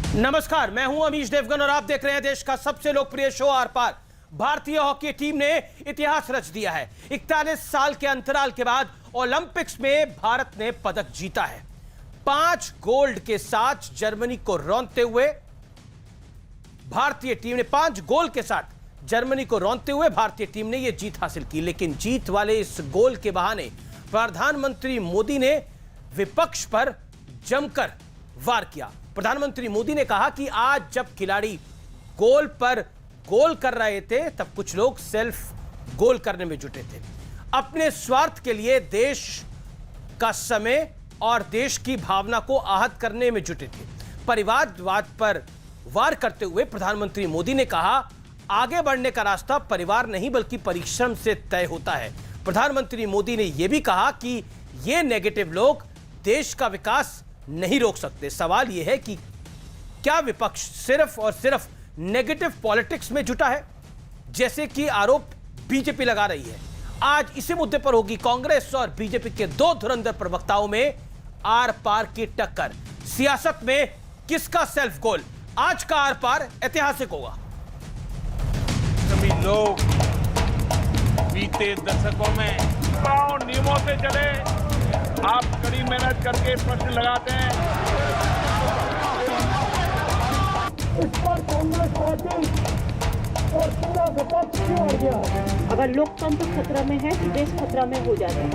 नमस्कार, मैं हूं अमीश देवगन और आप देख रहे हैं देश का सबसे लोकप्रिय शो आर पार। भारतीय हॉकी टीम ने इतिहास रच दिया है। 41 साल के अंतराल के बाद ओलंपिक्स में भारत ने पदक जीता है। 5 गोल्ड के साथ जर्मनी को रौंदते हुए भारतीय टीम ने 5 गोल के साथ जर्मनी को रौंदते हुए भारतीय टीम ने यह जीत हासिल की। लेकिन जीत वाले इस गोल के बहाने प्रधानमंत्री मोदी ने विपक्ष पर जमकर वार किया। प्रधानमंत्री मोदी ने कहा कि आज जब खिलाड़ी गोल पर गोल कर रहे थे तब कुछ लोग सेल्फ गोल करने में जुटे थे। अपने स्वार्थ के लिए देश का समय और देश की भावना को आहत करने में जुटे थे। परिवारवाद पर वार करते हुए प्रधानमंत्री मोदी ने कहा, आगे बढ़ने का रास्ता परिवार नहीं बल्कि परिश्रम से तय होता है। प्रधानमंत्री मोदी ने यह भी कहा कि ये नेगेटिव लोग देश का विकास नहीं रोक सकते। सवाल यह है कि क्या विपक्ष सिर्फ और सिर्फ नेगेटिव पॉलिटिक्स में जुटा है, जैसे कि आरोप बीजेपी लगा रही है। आज इसी मुद्दे पर होगी कांग्रेस और बीजेपी के 2 धुरंधर प्रवक्ताओं में आर पार की टक्कर। सियासत में किसका सेल्फ गोल? आज का आर पार ऐतिहासिक होगा। सभी लोग बीते दशकों में नियमों से चले, आप कड़ी मेहनत करके प्रश्न लगाते हैं। इस पर कांग्रेस पार्टी और पूरा विपक्ष क्यों अड़ गया? अगर लोकतंत्र खतरा में है तो देश खतरा में हो जाता है।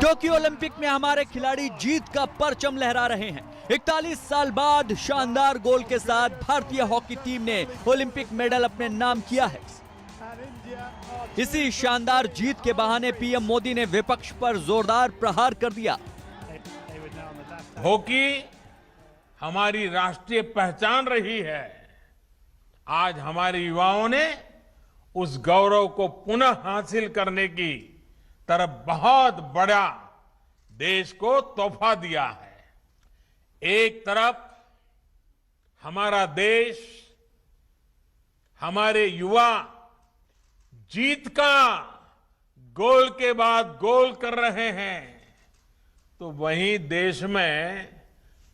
टोक्यो ओलंपिक में हमारे खिलाड़ी जीत का परचम लहरा रहे हैं। 41 साल बाद शानदार गोल के साथ भारतीय हॉकी टीम ने ओलंपिक मेडल अपने नाम किया है। इसी शानदार जीत के बहाने पीएम मोदी ने विपक्ष पर जोरदार प्रहार कर दिया। हॉकी हमारी राष्ट्रीय पहचान रही है। आज हमारे युवाओं ने उस गौरव को पुनः हासिल करने की तरफ बहुत बड़ा देश को तोहफा दिया है। एक तरफ हमारा देश, हमारे युवा जीत का गोल के बाद गोल कर रहे हैं, तो वहीं देश में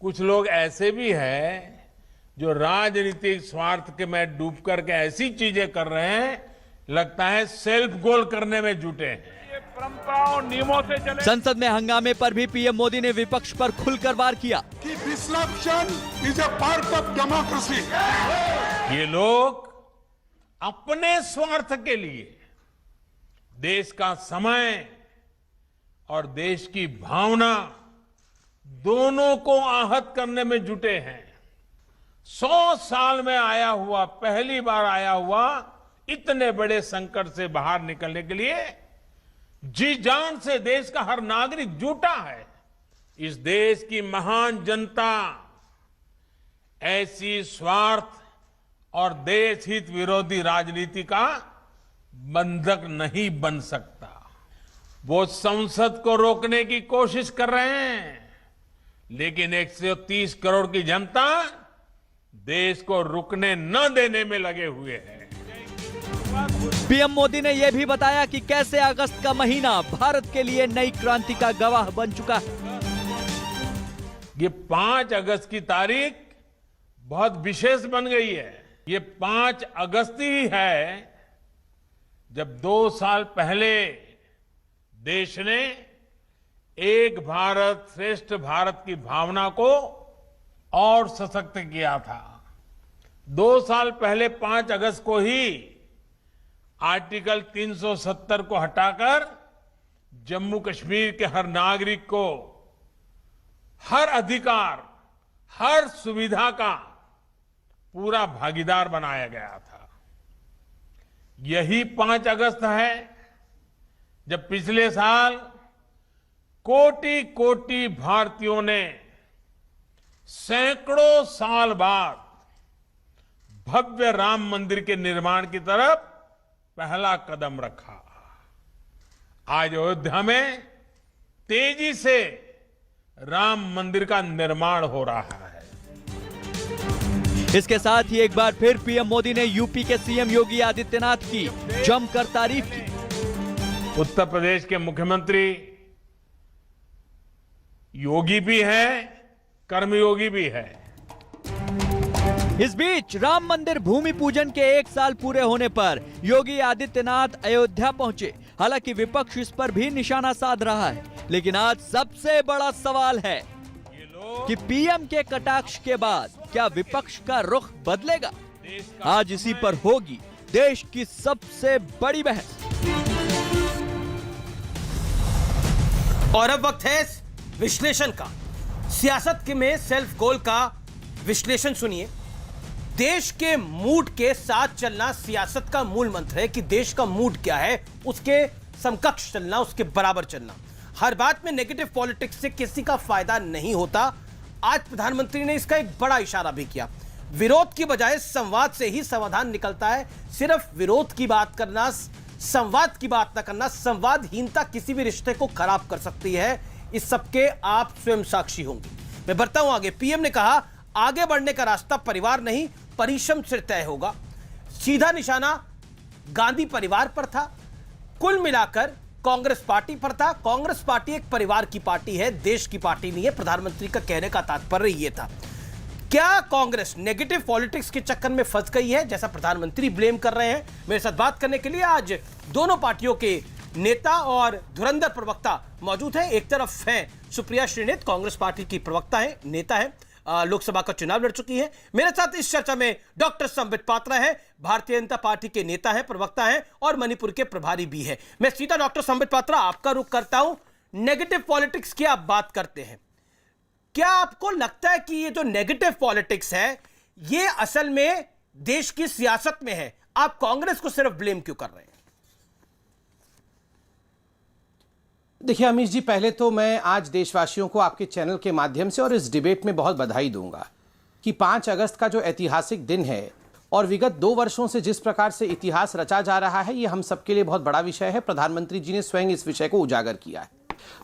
कुछ लोग ऐसे भी हैं जो राजनीतिक स्वार्थ के में डूब करके ऐसी चीजें कर रहे हैं, लगता है सेल्फ गोल करने में जुटे हैं। ये परंपराओं नियमों से चले। संसद में हंगामे पर भी पीएम मोदी ने विपक्ष पर खुलकर वार किया कि disruption is a part of democracy. ये लोग अपने स्वार्थ के लिए देश का समय और देश की भावना दोनों को आहत करने में जुटे हैं। 100 साल में आया हुआ, पहली बार आया हुआ इतने बड़े संकट से बाहर निकलने के लिए जी जान से देश का हर नागरिक जुटा है। इस देश की महान जनता ऐसी स्वार्थ और देश हित विरोधी राजनीति का बंधक नहीं बन सकता। वो संसद को रोकने की कोशिश कर रहे हैं, लेकिन 130 करोड़ की जनता देश को रुकने न देने में लगे हुए हैं। पीएम मोदी ने यह भी बताया कि कैसे अगस्त का महीना भारत के लिए नई क्रांति का गवाह बन चुका है। ये 5 अगस्त की तारीख बहुत विशेष बन गई है। ये 5 अगस्त ही है जब 2 साल पहले देश ने एक भारत श्रेष्ठ भारत की भावना को और सशक्त किया था। 2 साल पहले 5 अगस्त को ही आर्टिकल 370 को हटाकर जम्मू कश्मीर के हर नागरिक को हर अधिकार, हर सुविधा का पूरा भागीदार बनाया गया था। यही 5 अगस्त है जब पिछले साल कोटि कोटि भारतीयों ने सैकड़ों साल बाद भव्य राम मंदिर के निर्माण की तरफ पहला कदम रखा। आज अयोध्या में तेजी से राम मंदिर का निर्माण हो रहा है। इसके साथ ही एक बार फिर पीएम मोदी ने यूपी के सीएम योगी आदित्यनाथ की जमकर तारीफ की। उत्तर प्रदेश के मुख्यमंत्री योगी भी हैं कर्मयोगी भी है। इस बीच राम मंदिर भूमि पूजन के 1 साल पूरे होने पर योगी आदित्यनाथ अयोध्या पहुंचे। हालांकि विपक्ष इस पर भी निशाना साध रहा है, लेकिन आज सबसे बड़ा सवाल है कि पीएम के कटाक्ष के बाद क्या विपक्ष का रुख बदलेगा? आज इसी पर होगी देश की सबसे बड़ी बहस। और अब वक्त है विश्लेषण का। सियासत के में सेल्फ गोल का विश्लेषण सुनिए। देश के मूड के साथ चलना सियासत का मूल मंत्र है कि देश का मूड क्या है उसके समकक्ष चलना, उसके बराबर चलना। हर बात में नेगेटिव पॉलिटिक्स से किसी का फायदा नहीं होता। आज प्रधानमंत्री ने इसका एक बड़ा इशारा भी किया। विरोध की बजाय संवाद से ही समाधान निकलता है। सिर्फ विरोध की बात करना, संवाद की बात ना करना, संवादहीनता किसी भी रिश्ते को खराब कर सकती है। इस सबके आप स्वयं साक्षी होंगे। मैं बढ़ता हूं आगे। पीएम ने कहा आगे बढ़ने का रास्ता परिवार नहीं परिश्रम से तय होगा। सीधा निशाना गांधी परिवार पर था, कुल मिलाकर कांग्रेस पार्टी पर था। कांग्रेस पार्टी एक परिवार की पार्टी है, देश की पार्टी नहीं है। प्रधानमंत्री का कहने का तात्पर्य यह था। क्या कांग्रेस नेगेटिव पॉलिटिक्स के चक्कर में फंस गई है जैसा प्रधानमंत्री ब्लेम कर रहे हैं? मेरे साथ बात करने के लिए आज दोनों पार्टियों के नेता और धुरंधर प्रवक्ता मौजूद हैं। एक तरफ है सुप्रिया श्रीनेत, कांग्रेस पार्टी की प्रवक्ता है, नेता है, लोकसभा का चुनाव लड़ चुकी है। मेरे साथ इस चर्चा में डॉक्टर संबित पात्रा है, भारतीय जनता पार्टी के नेता है, प्रवक्ता है और मणिपुर के प्रभारी भी है। मैं सीधा डॉक्टर संबित पात्रा आपका रुख करता हूं। नेगेटिव पॉलिटिक्स की आप बात करते हैं, क्या आपको लगता है कि ये जो नेगेटिव पॉलिटिक्स है ये असल में देश की सियासत में है? आप कांग्रेस को सिर्फ ब्लेम क्यों कर रहे हैं? देखिए अमीश जी, पहले तो मैं आज देशवासियों को आपके चैनल के माध्यम से और इस डिबेट में बहुत बधाई दूंगा कि 5 अगस्त का जो ऐतिहासिक दिन है और विगत 2 वर्षों से जिस प्रकार से इतिहास रचा जा रहा है, ये हम सबके लिए बहुत बड़ा विषय है। प्रधानमंत्री जी ने स्वयं इस विषय को उजागर किया है।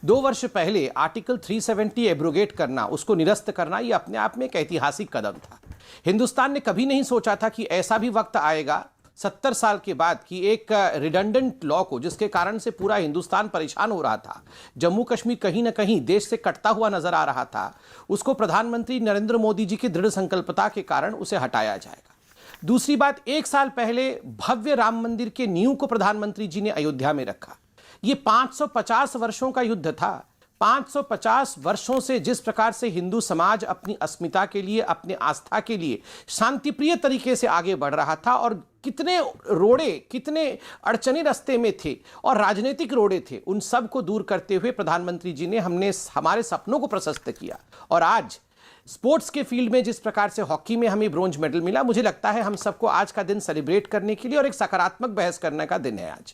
2 वर्ष पहले आर्टिकल 370 एब्रोगेट करना, उसको निरस्त करना, ये अपने आप में एक ऐतिहासिक कदम था। हिंदुस्तान ने कभी नहीं सोचा था कि ऐसा भी वक्त आएगा 70 साल के बाद कि एक रिडंडेंट लॉ को, जिसके कारण से पूरा हिंदुस्तान परेशान हो रहा था, जम्मू कश्मीर कहीं ना कहीं देश से कटता हुआ नजर आ रहा था, उसको प्रधानमंत्री नरेंद्र मोदी जी की दृढ़ संकल्पता के कारण उसे हटाया जाएगा। दूसरी बात, 1 साल पहले भव्य राम मंदिर के नींव को प्रधानमंत्री जी ने अयोध्या में रखा। ये 550 वर्षों का युद्ध था। 550 वर्षों से जिस प्रकार से हिंदू समाज अपनी अस्मिता के लिए, अपने आस्था के लिए शांतिप्रिय तरीके से आगे बढ़ रहा था, और कितने रोड़े, कितने अड़चने रास्ते में थे और राजनीतिक रोड़े थे, उन सब को दूर करते हुए प्रधानमंत्री जी ने हमारे सपनों को प्रशस्त किया। और आज स्पोर्ट्स के फील्ड में जिस प्रकार से हॉकी में हमें ब्रोंज मेडल मिला, मुझे लगता है हम सबको आज का दिन सेलिब्रेट करने के लिए और एक सकारात्मक बहस करने का दिन है आज।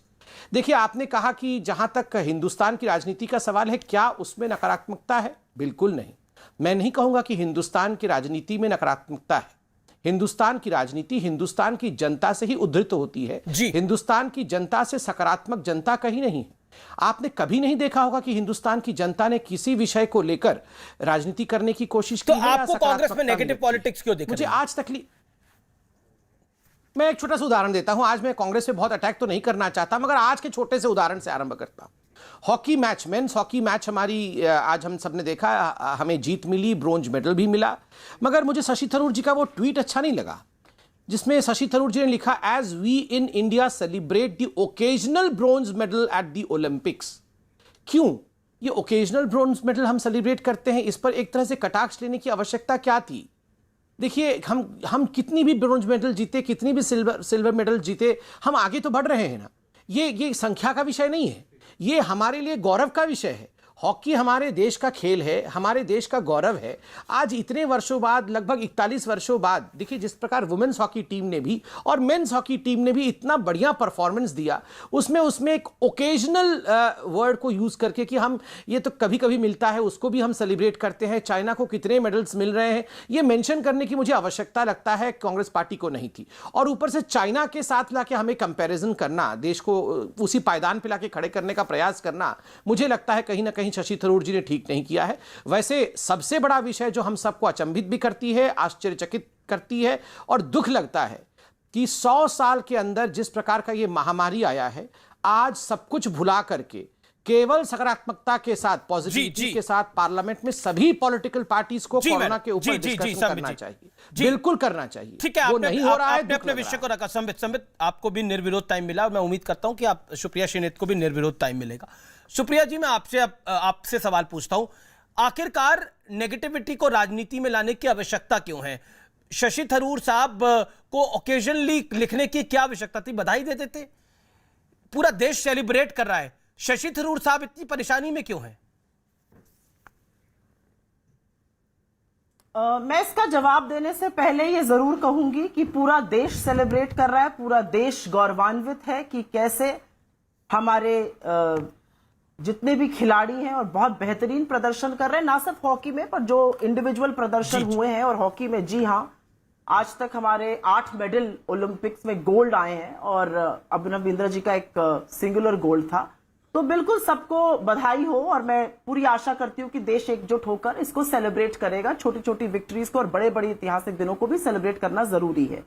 देखिए, आपने कहा कि जहां तक हिंदुस्तान की राजनीति का सवाल है, क्या उसमें नकारात्मकता है? बिल्कुल नहीं। मैं नहीं कहूंगा कि हिंदुस्तान की राजनीति में नकारात्मकता है। हिंदुस्तान की राजनीति हिंदुस्तान की जनता से ही उद्धृत होती है। हिंदुस्तान की जनता से सकारात्मक जनता कहीं नहीं है। आपने कभी नहीं देखा होगा कि हिंदुस्तान की जनता ने किसी विषय को लेकर राजनीति करने की कोशिश की। तो आपको कांग्रेस में नेगेटिव पॉलिटिक्स क्यों दिख रही है? मुझे आज तक मैं एक छोटा सा उदाहरण देता हूं। आज मैं कांग्रेस पे बहुत अटैक तो नहीं करना चाहता, मगर आज के छोटे से उदाहरण से आरंभ करता हूं। Hockey match, men's hockey match हमारी, आज हम सबने देखा, हमें जीत मिली, ब्रोंज मेडल भी मिला। मगर मुझे शशि थरूर जी का वो ट्वीट अच्छा नहीं लगा, जिसमें शशि थरूर जी ने लिखा, as we in India celebrate the occasional bronze medal at the Olympics. क्यों ये ओकेजनल ब्रोंज मेडल हम सेलिब्रेट करते हैं? इस पर एक तरह से कटाक्ष लेने की आवश्यकता क्या थी? देखिए, हम कितनी भी ब्रोंज मेडल जीते, कितनी भी सिल्वर मेडल जीते, हम आगे तो बढ़ रहे हैं ना। ये संख्या का विषय नहीं है, ये हमारे लिए गौरव का विषय है। हॉकी हमारे देश का खेल है, हमारे देश का गौरव है। आज इतने वर्षों बाद, लगभग 41 वर्षों बाद, देखिए जिस प्रकार वुमेन्स हॉकी टीम ने भी और मेंस हॉकी टीम ने भी इतना बढ़िया परफॉर्मेंस दिया, उसमें एक ओकेजनल वर्ड को यूज करके कि हम ये तो कभी कभी मिलता है, उसको भी हम सेलिब्रेट करते हैं। चाइना को कितने मेडल्स मिल रहे हैं, ये मेंशन करने की मुझे आवश्यकता लगता है कांग्रेस पार्टी को नहीं थी। और ऊपर से चाइना के साथ लाके हमें कंपेरिजन करना, देश को उसी पायदान पर लाके खड़े करने का प्रयास करना, मुझे लगता है कहीं ना कहीं शशि थरूर जी ने ठीक नहीं किया है। वैसे सबसे बड़ा विषय जो हम सबको अचंभित भी करती है, आश्चर्यचकित करती है और दुख लगता है कि 100 साल के अंदर जिस प्रकार का ये महामारी आया है, आज सब कुछ भुला करके केवल सकारात्मकता के साथ, पॉजिटिविटी जी। के साथ पार्लियामेंट में सभी पॉलिटिकल पार्टीज को जी, कोरोना मैडम। के ऊपर जी, डिस्कशन संबित करना जी। चाहिए, जी। बिल्कुल करना चाहिए। ठीक है, वो आपने नहीं हो रहा है, आपने दुख अपने लग विषय रहा को रखा। संबित आपको भी निर्विरोध टाइम मिला और मैं उम्मीद करता हूं कि आप सुप्रिया श्रीनेत को भी निर्विरोध टाइम मिलेगा। सुप्रिया जी, मैं आपसे सवाल पूछता हूं, आखिरकार नेगेटिविटी को राजनीति में लाने की आवश्यकता क्यों है? शशि थरूर साहब को ओकेजनली लिखने की क्या आवश्यकता थी? बधाई दे देते, पूरा देश सेलिब्रेट कर रहा है। शशि थरूर साहब इतनी परेशानी में क्यों हैं? मैं इसका जवाब देने से पहले ये जरूर कहूंगी कि पूरा देश सेलिब्रेट कर रहा है, पूरा देश गौरवान्वित है कि कैसे हमारे जितने भी खिलाड़ी हैं और बहुत बेहतरीन प्रदर्शन कर रहे हैं, ना सिर्फ हॉकी में पर जो इंडिविजुअल प्रदर्शन हुए हैं। और हॉकी में जी हां, आज तक हमारे 8 मेडल ओलंपिक्स में गोल्ड आए हैं और अभिनव बिंद्रा जी का एक सिंगुलर गोल्ड था। तो बिल्कुल सबको बधाई हो और मैं पूरी आशा करती हूं कि देश एकजुट होकर इसको सेलिब्रेट करेगा। छोटी छोटी विक्ट्रीज को और बड़े बड़े ऐतिहासिक दिनों को भी सेलिब्रेट करना जरूरी है।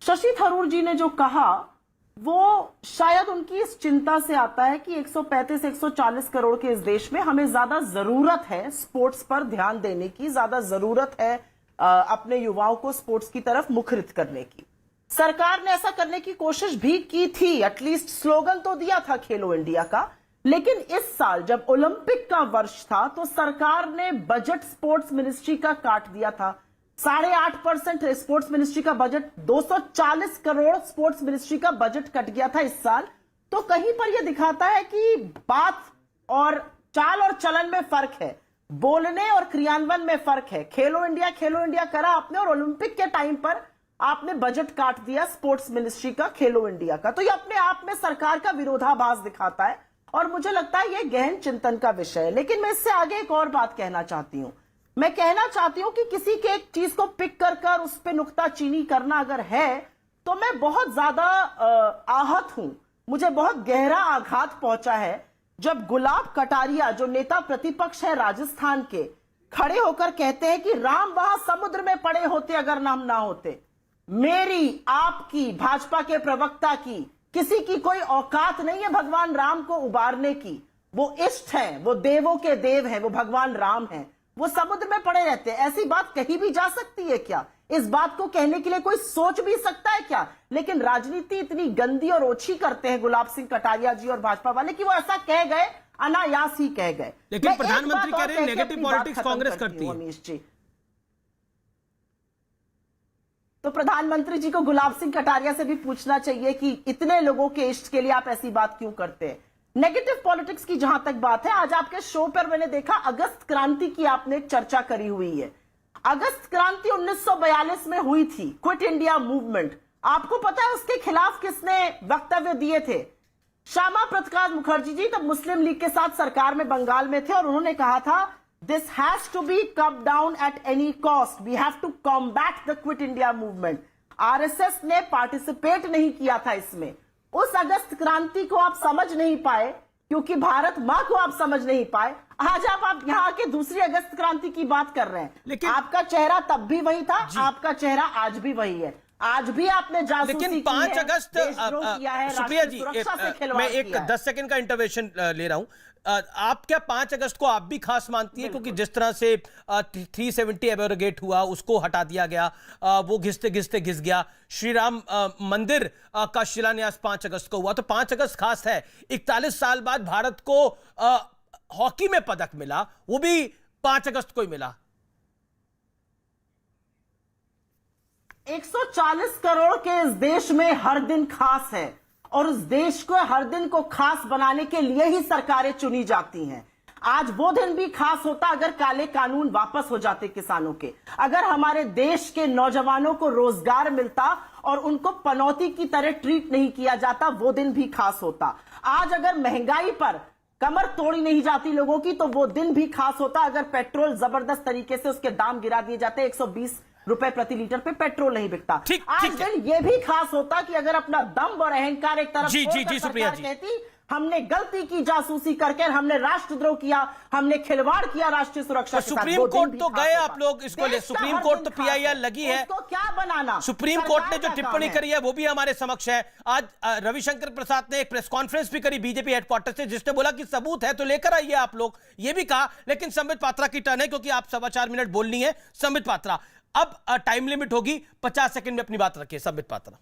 शशि थरूर जी ने जो कहा वो शायद उनकी इस चिंता से आता है कि 135-140 करोड़ के इस देश में हमें ज्यादा जरूरत है स्पोर्ट्स पर ध्यान देने की, ज्यादा जरूरत है अपने युवाओं को स्पोर्ट्स की तरफ मुखरित करने की। सरकार ने ऐसा करने की कोशिश भी की थी, एटलीस्ट स्लोगन तो दिया था खेलो इंडिया का। लेकिन इस साल जब ओलंपिक का वर्ष था तो सरकार ने बजट स्पोर्ट्स मिनिस्ट्री का काट दिया था। 8.5% स्पोर्ट्स मिनिस्ट्री का बजट, 240 करोड़ स्पोर्ट्स मिनिस्ट्री का बजट कट गया था इस साल। तो कहीं पर यह दिखाता है कि बात और चाल और चलन में फर्क है, बोलने और क्रियान्वयन में फर्क है। खेलो इंडिया करा आपने और ओलंपिक के टाइम पर आपने बजट काट दिया स्पोर्ट्स मिनिस्ट्री का, खेलो इंडिया का। तो ये अपने आप में सरकार का विरोधाभास दिखाता है और मुझे लगता है ये गहन चिंतन का विषय है। लेकिन मैं इससे आगे एक और बात कहना चाहती हूं। मैं कहना चाहती हूं कि किसी के एक चीज को पिक कर उस पर नुक्ताचीनी करना अगर है तो मैं बहुत ज्यादा आहत हूं, मुझे बहुत गहरा आघात पहुंचा है जब गुलाब कटारिया, जो नेता प्रतिपक्ष है राजस्थान के, खड़े होकर कहते हैं कि राम वहां समुद्र में पड़े होते अगर नाम ना होते। मेरी, आपकी, भाजपा के प्रवक्ता की, किसी की कोई औकात नहीं है भगवान राम को उबारने की। वो इष्ट हैं, वो देवों के देव हैं, वो भगवान राम हैं, वो समुद्र में पड़े रहते हैं। ऐसी बात कही भी जा सकती है क्या? इस बात को कहने के लिए कोई सोच भी सकता है क्या? लेकिन राजनीति इतनी गंदी और ओछी करते हैं गुलाब सिंह कटारिया जी और भाजपा वाले कि वो ऐसा कह गए, अनायास ही कह गए। लेकिन प्रधानमंत्री कह रहे हैं नेगेटिव पॉलिटिक्स कांग्रेस करती है। अमीश जी, तो प्रधानमंत्री जी को गुलाब सिंह कटारिया से भी पूछना चाहिए कि इतने लोगों के इष्ट के लिए आप ऐसी बात क्यों करते हैं। नेगेटिव पॉलिटिक्स की जहां तक बात है, आज आपके शो पर मैंने देखा अगस्त क्रांति की आपने चर्चा करी हुई है। अगस्त क्रांति 1942 में हुई थी, क्विट इंडिया मूवमेंट। आपको पता है उसके खिलाफ किसने वक्तव्य दिए थे? श्यामा प्रसाद मुखर्जी जी तब मुस्लिम लीग के साथ सरकार में बंगाल में थे और उन्होंने कहा था this has to be cut down at any cost, we have to combat the quit India movement. RSS ने पार्टिसिपेट नहीं किया था इसमें। उस अगस्त क्रांति को आप समझ नहीं पाए क्योंकि भारत मां को आप समझ नहीं पाए। आज आप यहां के दूसरी अगस्त क्रांति की बात कर रहे हैं। लेकिन आपका चेहरा तब भी वही था, आपका चेहरा आज भी वही है। आज भी आपने जासूसी लेकिन 5 अगस्त सुप्रिया जी, मैं एक 10 सेकंड का इंटरवेंशन ले रहा हूं। आप क्या 5 अगस्त को आप भी खास मानती हैं? क्योंकि जिस तरह से 370 एब्रोगेट हुआ, उसको हटा दिया गया, वो घिसते घिसते घिस गया। श्री राम मंदिर का शिलान्यास 5 अगस्त को हुआ, तो 5 अगस्त खास है। 41 साल बाद भारत को हॉकी में पदक मिला, वो भी 5 अगस्त को ही मिला। 140 करोड़ के इस देश में हर दिन खास है और उस देश को हर दिन को खास बनाने के लिए ही सरकारें चुनी जाती हैं। आज वो दिन भी खास होता अगर काले कानून वापस हो जाते किसानों के, अगर हमारे देश के नौजवानों को रोजगार मिलता और उनको पनौती की तरह ट्रीट नहीं किया जाता, वो दिन भी खास होता। आज अगर महंगाई पर कमर तोड़ी नहीं जाती लोगों की, तो वो दिन भी खास होता। अगर पेट्रोल जबरदस्त तरीके से उसके दाम गिरा दिए जाते, 120 रुपए प्रति लीटर पे पेट्रोल नहीं बिकता। आज दिन ये भी खास होता कि अगर अपना दम और अहंकार एक तरफ जी सुप्रिया जी, कहती हमने गलती की जासूसी करके, हमने राष्ट्रद्रोह किया, हमने खिलवाड़ किया राष्ट्रीय सुरक्षा के साथ। सुप्रीम कोर्ट तो गए आप लोग इसको ले, सुप्रीम कोर्ट तो पीआईएल लगी है, उसको क्या बनाना, सुप्रीम कोर्ट ने जो टिप्पणी करी है वो भी हमारे समक्ष है। आज रविशंकर प्रसाद ने एक प्रेस कॉन्फ्रेंस भी करी बीजेपी हेडक्वार्टर से, जिसने बोला कि सबूत है तो लेकर आइए आप लोग, ये भी कहा। लेकिन संबित पात्रा की टर्न है, क्योंकि आप 4.25 मिनट बोलनी है। संबित पात्रा, अब टाइम लिमिट होगी, 50 सेकंड में अपनी बात रखिए। संबित पात्रा,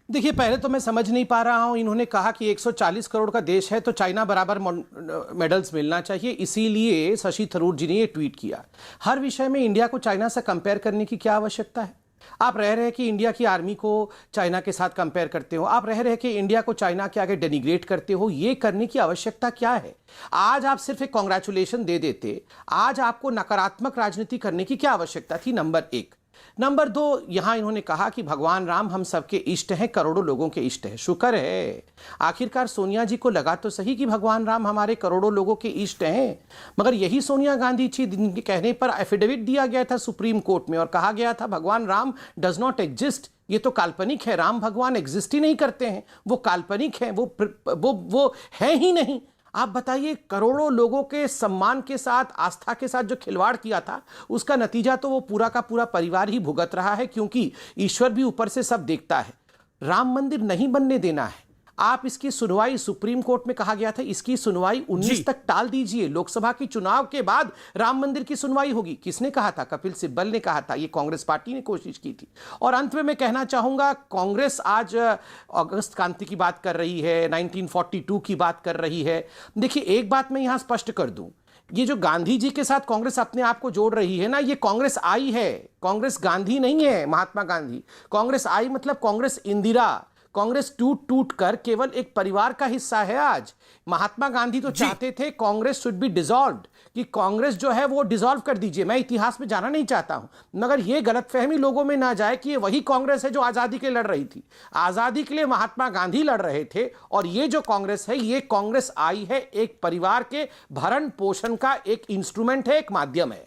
देखिए, पहले तो मैं समझ नहीं पा रहा हूं, इन्होंने कहा कि 140 करोड़ का देश है तो चाइना बराबर मेडल्स मिलना चाहिए, इसीलिए शशि थरूर जी ने ये ट्वीट किया। हर विषय में इंडिया को चाइना से कंपेयर करने की क्या आवश्यकता है? आप रह रहे कि इंडिया की आर्मी को चाइना के साथ कंपेयर करते हो, आप रह रहे कि इंडिया को चाइना के आगे डेनिग्रेट करते हो, ये करने की आवश्यकता क्या है? आज आप सिर्फ एक कॉन्ग्रेचुलेशन दे देते, आज आपको नकारात्मक राजनीति करने की क्या आवश्यकता थी? नंबर 1। नंबर 2, यहां इन्होंने कहा कि भगवान राम हम सबके इष्ट हैं, करोड़ों लोगों के इष्ट हैं। शुक्र है आखिरकार सोनिया जी को लगा तो सही कि भगवान राम हमारे करोड़ों लोगों के इष्ट हैं। मगर यही सोनिया गांधी थी जिनके कहने पर एफिडेविट दिया गया था सुप्रीम कोर्ट में और कहा गया था भगवान राम डज नॉट एग्जिस्ट, ये तो काल्पनिक है, राम भगवान एग्जिस्ट ही नहीं करते हैं, वो काल्पनिक है, वो है ही नहीं। आप बताइए, करोड़ों लोगों के सम्मान के साथ, आस्था के साथ जो खिलवाड़ किया था, उसका नतीजा तो वो पूरा का पूरा परिवार ही भुगत रहा है, क्योंकि ईश्वर भी ऊपर से सब देखता है। राम मंदिर नहीं बनने देना है। आप इसकी सुनवाई, सुप्रीम कोर्ट में कहा गया था इसकी सुनवाई 19 तक टाल दीजिए, लोकसभा की चुनाव के बाद राम मंदिर की सुनवाई होगी। किसने कहा था? कपिल सिब्बल ने कहा था, ये कांग्रेस पार्टी ने कोशिश की थी। और अंत में मैं कहना चाहूंगा, कांग्रेस आज अगस्त क्रांति की बात कर रही है, 1942 की बात कर रही है। देखिए, एक बात मैं यहां स्पष्ट कर दूं, ये जो गांधी जी के साथ कांग्रेस अपने आप को जोड़ रही है ना, ये कांग्रेस आई है, कांग्रेस गांधी नहीं है, महात्मा गांधी। कांग्रेस आई मतलब कांग्रेस इंदिरा। कांग्रेस टूट टूट कर केवल एक परिवार का हिस्सा है आज। महात्मा गांधी तो चाहते थे कांग्रेस शुड बी डिसॉल्व्ड, कि कांग्रेस जो है वो डिसॉल्व कर दीजिए। मैं इतिहास में जाना नहीं चाहता हूं, मगर ये गलतफहमी लोगों में ना जाए कि ये वही कांग्रेस है जो आजादी के लिए लड़ रही थी। आजादी के लिए महात्मा गांधी लड़ रहे थे, और ये जो कांग्रेस है, ये कांग्रेस आई है एक परिवार के भरण पोषण का एक इंस्ट्रूमेंट है, एक माध्यम है।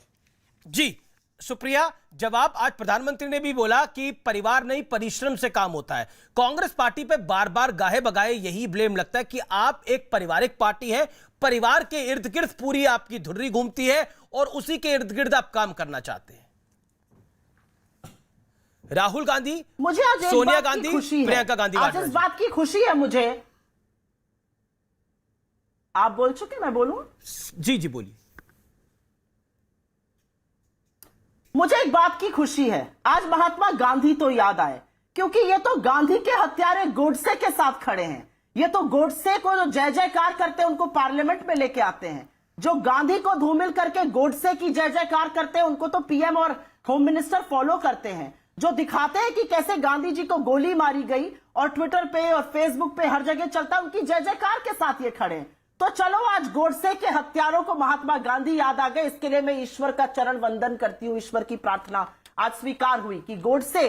जी सुप्रिया, जवाब आज प्रधानमंत्री ने भी बोला कि परिवार नहीं परिश्रम से काम होता है। कांग्रेस पार्टी पे बार बार गाहे बगाए यही ब्लेम लगता है कि आप एक पारिवारिक पार्टी है, परिवार के इर्द गिर्द पूरी आपकी धुर्री घूमती है और उसी के इर्द गिर्द आप काम करना चाहते हैं। राहुल गांधी, मुझे आज सोनिया गांधी, प्रियंका गांधी, आज इस बात की खुशी है मुझे। आप बोल चुके, मैं बोलूं? जी जी बोलिए। मुझे एक बात की खुशी है, आज महात्मा गांधी तो याद आए, क्योंकि ये तो गांधी के हत्यारे गोडसे के साथ खड़े हैं। ये तो गोडसे को जो जय जयकार करते हैं उनको पार्लियामेंट में लेके आते हैं, जो गांधी को धूमिल करके गोडसे की जय जयकार करते हैं उनको तो पीएम और होम मिनिस्टर फॉलो करते हैं, जो दिखाते हैं कि कैसे गांधी जी को गोली मारी गई और ट्विटर पे और फेसबुक पे हर जगह चलता है, उनकी जय जयकार के साथ ये खड़े हैं। तो चलो, आज गोडसे के हत्यारों को महात्मा गांधी याद आ गए, इसके लिए मैं ईश्वर का चरण वंदन करती हूं। ईश्वर की प्रार्थना आज स्वीकार हुई कि गोडसे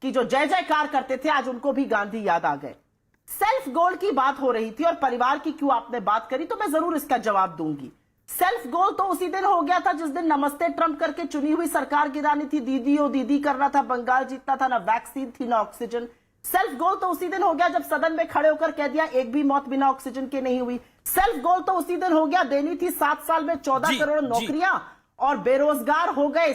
की जो जय जयकार करते थे, आज उनको भी गांधी याद आ गए। सेल्फ गोल की बात हो रही थी और परिवार की क्यों आपने बात करी, तो मैं जरूर इसका जवाब दूंगी। सेल्फ गोल तो उसी दिन हो गया था जिस दिन नमस्ते ट्रंप करके चुनी हुई सरकार गिरानी थी, दीदी ओ दीदी करना था, बंगाल जीतना था, ना वैक्सीन थी ना ऑक्सीजन। सेल्फ गोल तो उसी दिन हो गया जब सदन में खड़े होकर कह दिया एक भी मौत बिना ऑक्सीजन के नहीं हुई। सेल्फ गोल तो उसी दिन हो गया, देनी थी 7 साल में 14 करोड़ नौकरियां और बेरोजगार हो गए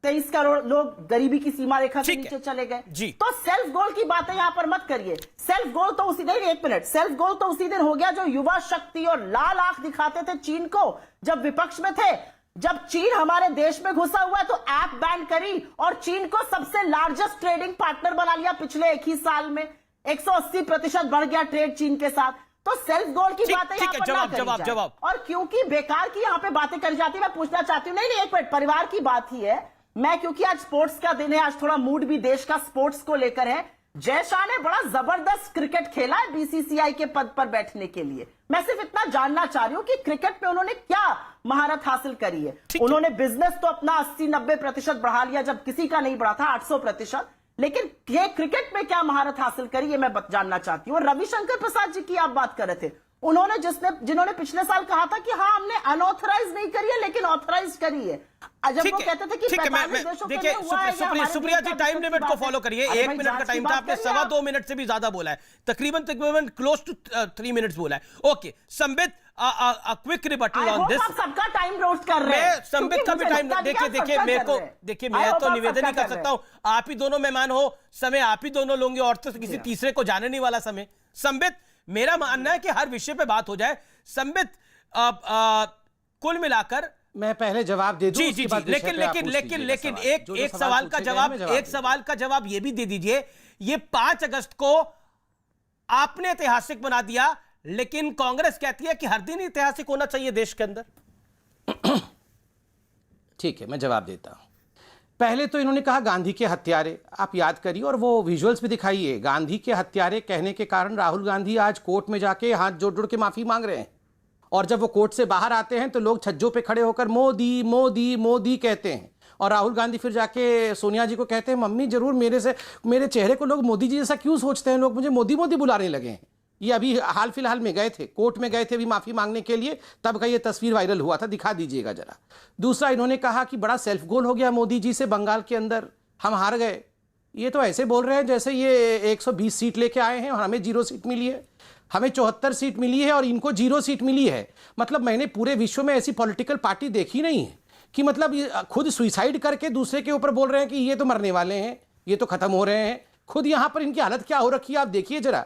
23 करोड़ लोग, गरीबी की सीमा रेखा से नीचे चले गए। तो सेल्फ गोल की बातें यहां पर मत करिए। सेल्फ गोल तो उसी दिन, एक मिनट, सेल्फ गोल तो उसी दिन हो गया जो युवा शक्ति और लाल आंख दिखाते थे चीन को जब विपक्ष में थे। जब चीन हमारे देश में घुसा हुआ है तो ऐप बैन करी और चीन को सबसे लार्जेस्ट ट्रेडिंग पार्टनर बना लिया। पिछले एक ही साल में 180% बढ़ गया ट्रेड चीन के साथ। तो सेल्फ गोल की बातें यहां पर ना करी जाए। और क्योंकि बेकार की यहां पे बातें करी जाती है, मैं पूछना चाहती हूं, नहीं एक मिनट, परिवार की बात ही है। मैं, क्योंकि आज स्पोर्ट्स का दिन है, आज थोड़ा मूड भी देश का स्पोर्ट्स को लेकर है। जय शाह ने बड़ा जबरदस्त क्रिकेट खेला है बीसीसीआई के पद पर बैठने के लिए। मैं सिर्फ इतना जानना चाह रही हूं कि क्रिकेट में उन्होंने क्या महारत हासिल करी है। उन्होंने बिजनेस तो अपना 80-90% बढ़ा लिया जब किसी का नहीं बढ़ा था, 800%। लेकिन ये क्रिकेट में क्या महारत हासिल करी, ये मैं जानना चाहती हूं। रविशंकर प्रसाद जी की आप बात कर रहे थे, उन्होंने जिन्होंने पिछले साल कहा था कि हाँ हमने अनऑथराइज नहीं करी है लेकिन ऑथराइज करी है। जब ठीक वो है, कहते थे कि ठीक है, 45 देशों के देखिए लिए हुआ है, या हमारे सुप्रिया जी देश का टाइम विकसित लिमिट को बात है। फॉलो करिए। अरे 1 भाई, मिनट का जांच टाइम की था, बात आपने करिए सवा आप। 2 मिनट से भी ज्यादा बोला है, तकरीबन क्लोज टू 3 मिनट्स बोला है। Okay Sambit, quick rebuttal on this. आप सबका टाइम रोस्ट कर रहे हैं। मैं संबित का भी टाइम, देखिए मेरे को, देखिए मैं तो निवेदन ही कर सकता हूं, आप ही दोनों मेहमान हो, समय आप ही दोनों लोगे और तो किसी तीसरे को जाने नहीं वाला समय। संबित, मेरा मानना है कि हर विषय पे बात हो जाए। संबित, कुल मिलाकर मैं पहले जवाब दे दूं, जी उसके जी बाद जी, विषय पे आप पूछ लेकिन लीजिएगा एक जो एक सवाल का पूछे गए जवाब, मैं एक दूंगा। सवाल का जवाब ये भी दे दीजिए। ये 5 अगस्त को आपने ऐतिहासिक बना दिया, लेकिन कांग्रेस कहती है कि हर दिन ऐतिहासिक होना चाहिए देश के अंदर। ठीक है, मैं जवाब देता हूं। पहले तो इन्होंने कहा गांधी के हत्यारे, आप याद करिए और वो विजुअल्स भी दिखाइए। गांधी के हत्यारे कहने के कारण राहुल गांधी आज कोर्ट में जाके हाथ जोड़ जोड़ के माफी मांग रहे हैं, और जब वो कोर्ट से बाहर आते हैं तो लोग छज्जों पे खड़े होकर मोदी मोदी मोदी कहते हैं, और राहुल गांधी फिर जाके सोनिया जी को कहते हैं मम्मी जरूर मेरे चेहरे को लोग मोदी जी जैसा क्यों सोचते हैं, लोग मुझे मोदी मोदी बुलाने लगे हैं। ये अभी हाल फिलहाल में गए थे, कोर्ट में गए थे अभी माफी मांगने के लिए, तब का ये तस्वीर वायरल हुआ था, दिखा दीजिएगा जरा। दूसरा, इन्होंने कहा कि बड़ा सेल्फ गोल हो गया मोदी जी से बंगाल के अंदर, हम हार गए। ये तो ऐसे बोल रहे हैं जैसे ये 120 सीट लेके आए हैं और हमें 0 सीट मिली है, हमें 74 सीट मिली है और इनको 0 सीट मिली है। मतलब मैंने पूरे विश्व में ऐसी पॉलिटिकल पार्टी देखी नहीं है कि मतलब ये खुद सुइसाइड करके दूसरे के ऊपर बोल रहे हैं कि ये तो मरने वाले हैं, ये तो खत्म हो रहे हैं। खुद यहां पर इनकी हालत क्या हो रखी है आप देखिए जरा,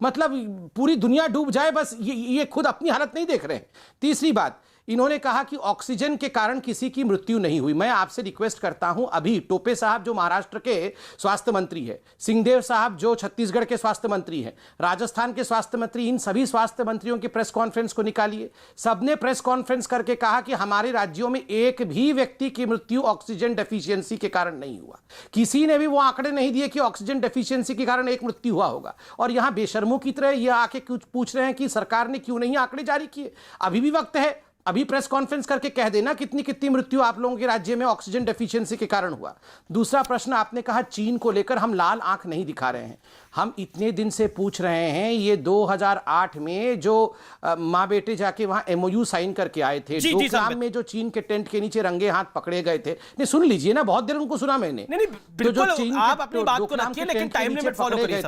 मतलब पूरी दुनिया डूब जाए बस ये खुद अपनी हालत नहीं देख रहे हैं। तीसरी बात, इन्होंने कहा कि ऑक्सीजन के कारण किसी की मृत्यु नहीं हुई। मैं आपसे रिक्वेस्ट करता हूं, अभी टोपे साहब जो महाराष्ट्र के स्वास्थ्य मंत्री है, सिंहदेव साहब जो छत्तीसगढ़ के स्वास्थ्य मंत्री हैं, राजस्थान के स्वास्थ्य मंत्री, इन सभी स्वास्थ्य मंत्रियों की प्रेस कॉन्फ्रेंस को निकालिए। सबने प्रेस कॉन्फ्रेंस करके कहा कि हमारे राज्यों में एक भी व्यक्ति की मृत्यु ऑक्सीजन डेफिशिएंसी के कारण नहीं हुआ। किसी ने भी वो आंकड़े नहीं दिए कि ऑक्सीजन डेफिशिएंसी के कारण एक मृत्यु हुआ होगा। और यहां बेशर्मों की तरह ये आके कुछ पूछ रहे हैं कि सरकार ने क्यों नहीं आंकड़े जारी किए। अभी भी वक्त है, अभी प्रेस कॉन्फ्रेंस करके कह देना कितनी कितनी मृत्यु आप लोगों के राज्य में ऑक्सीजन डेफिशिएंसी के कारण हुआ। दूसरा प्रश्न, आपने कहा चीन को लेकर हम लाल आंख नहीं दिखा रहे हैं। हम इतने दिन से पूछ रहे हैं, ये 2008 में जो माँ बेटे जाके वहां MOU साइन करके आए थे, डोकलाम में जो चीन के टेंट के नीचे रंगे हाथ पकड़े गए थे। नहीं सुन लीजिए ना, बहुत देर उनको सुना मैंने। नहीं बिल्कुल, आप अपनी बात को रखिए लेकिन टाइम लिमिट फॉलो करिए।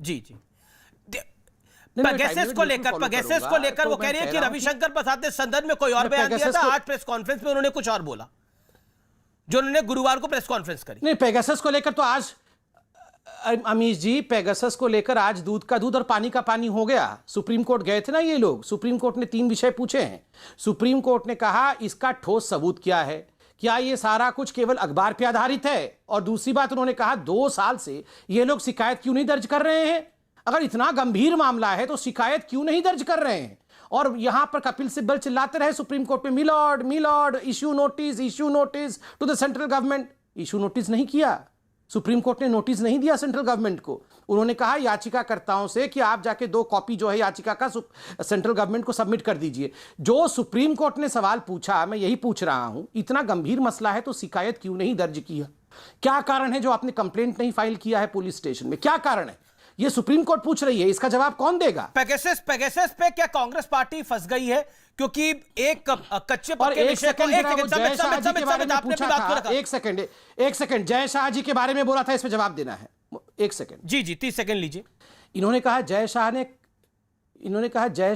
जी जी, पेगासस को लेकर वो कह रही है कि रविशंकर प्रसाद ने संसद में कोई और बयान दिया था, आज प्रेस कॉन्फ्रेंस में उन्होंने कुछ और बोला, जो उन्होंने गुरुवार को प्रेस कॉन्फ्रेंस करी। नहीं, पेगासस को लेकर तो आज अमीश जी, पेगासस को लेकर आज दूध का दूध और पानी का पानी हो गया। सुप्रीम कोर्ट गए थे ना ये लोग, सुप्रीम कोर्ट ने 3 विषय पूछे हैं। सुप्रीम कोर्ट ने कहा इसका ठोस सबूत क्या है, क्या ये सारा कुछ केवल अखबार पे आधारित है, और दूसरी बात उन्होंने कहा 2 साल से ये लोग शिकायत क्यों नहीं दर्ज कर रहे हैं। अगर इतना गंभीर मामला है तो शिकायत क्यों नहीं दर्ज कर रहे हैं। और यहां पर कपिल सिब्बल चिल्लाते रहे सुप्रीम कोर्ट में, milord issue notice to the central government. Issue notice नहीं किया, सुप्रीम कोर्ट ने नोटिस नहीं दिया सेंट्रल गवर्नमेंट को। उन्होंने कहा याचिकाकर्ताओं से कि आप जाके 2 कॉपी जो है याचिका का सेंट्रल गवर्नमेंट को सबमिट कर दीजिए। जो सुप्रीम कोर्ट ने सवाल पूछा, मैं यही पूछ रहा हूं, इतना गंभीर मसला है तो शिकायत क्यों नहीं दर्ज की है? क्या कारण है जो आपने कंप्लेंट नहीं फाइल किया है पुलिस स्टेशन में, क्या कारण है? ये सुप्रीम कोर्ट पूछ रही है, इसका जवाब कौन देगा? पेगासस पे क्या कांग्रेस पार्टी फंस गई है? क्योंकि एक कच्चे पक्के विषय को एक सेकंड जय शाह जी के बारे में बोला था, इस पे जवाब देना है। एक सेकंड, जी 30 सेकंड लीजिए। इन्होंने कहा जय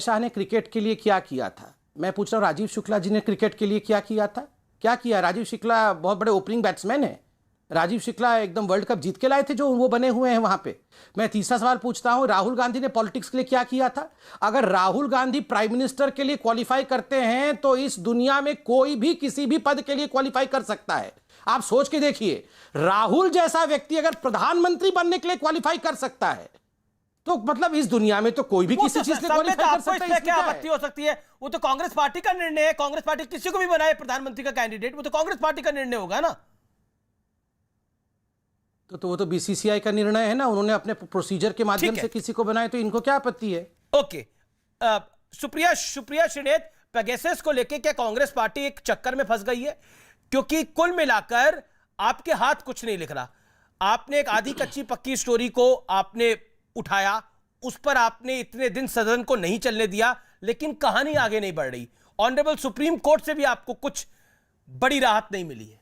शाह ने क्रिकेट के लिए क्या किया था। मैं पूछ रहा हूं राजीव शुक्ला जी ने क्रिकेट के लिए क्या किया था? क्या किया? राजीव शुक्ला बहुत बड़े ओपनिंग बैट्समैन है, राजीव शुक्ला एकदम वर्ल्ड कप जीत के लाए थे जो वो बने हुए हैं वहां पे। मैं तीसरा सवाल पूछता हूं, राहुल गांधी ने पॉलिटिक्स के लिए क्या किया था? अगर राहुल गांधी प्राइम मिनिस्टर के लिए क्वालिफाई करते हैं तो इस दुनिया में कोई भी किसी भी पद के लिए क्वालिफाई कर सकता है। आप सोच के देखिए, राहुल जैसा व्यक्ति अगर प्रधानमंत्री बनने के लिए क्वालिफाई कर सकता है तो मतलब इस दुनिया में तो कोई भी किसी चीज के लिए क्वालिफाई कर सकता है। क्या आपत्ति हो सकती है? वो तो कांग्रेस पार्टी का निर्णय है, कांग्रेस पार्टी किसी को भी बनाए प्रधानमंत्री का कैंडिडेट, वो तो कांग्रेस पार्टी का निर्णय होगा ना। तो वो तो BCCI का निर्णय है ना, उन्होंने अपने प्रोसीजर के माध्यम से किसी को बनाए, तो इनको क्या आपत्ति है? ओके, सुप्रिया श्रीनेत, पेगासस को लेके क्या कांग्रेस पार्टी एक चक्कर में फंस गई है? क्योंकि कुल मिलाकर आपके हाथ कुछ नहीं लिख रहा। आपने एक आधी कच्ची पक्की स्टोरी को आपने उठाया, उस पर आपने इतने दिन सदन को नहीं चलने दिया, लेकिन कहानी आगे नहीं बढ़ रही। ऑनरेबल सुप्रीम कोर्ट से भी आपको कुछ बड़ी राहत नहीं मिली है।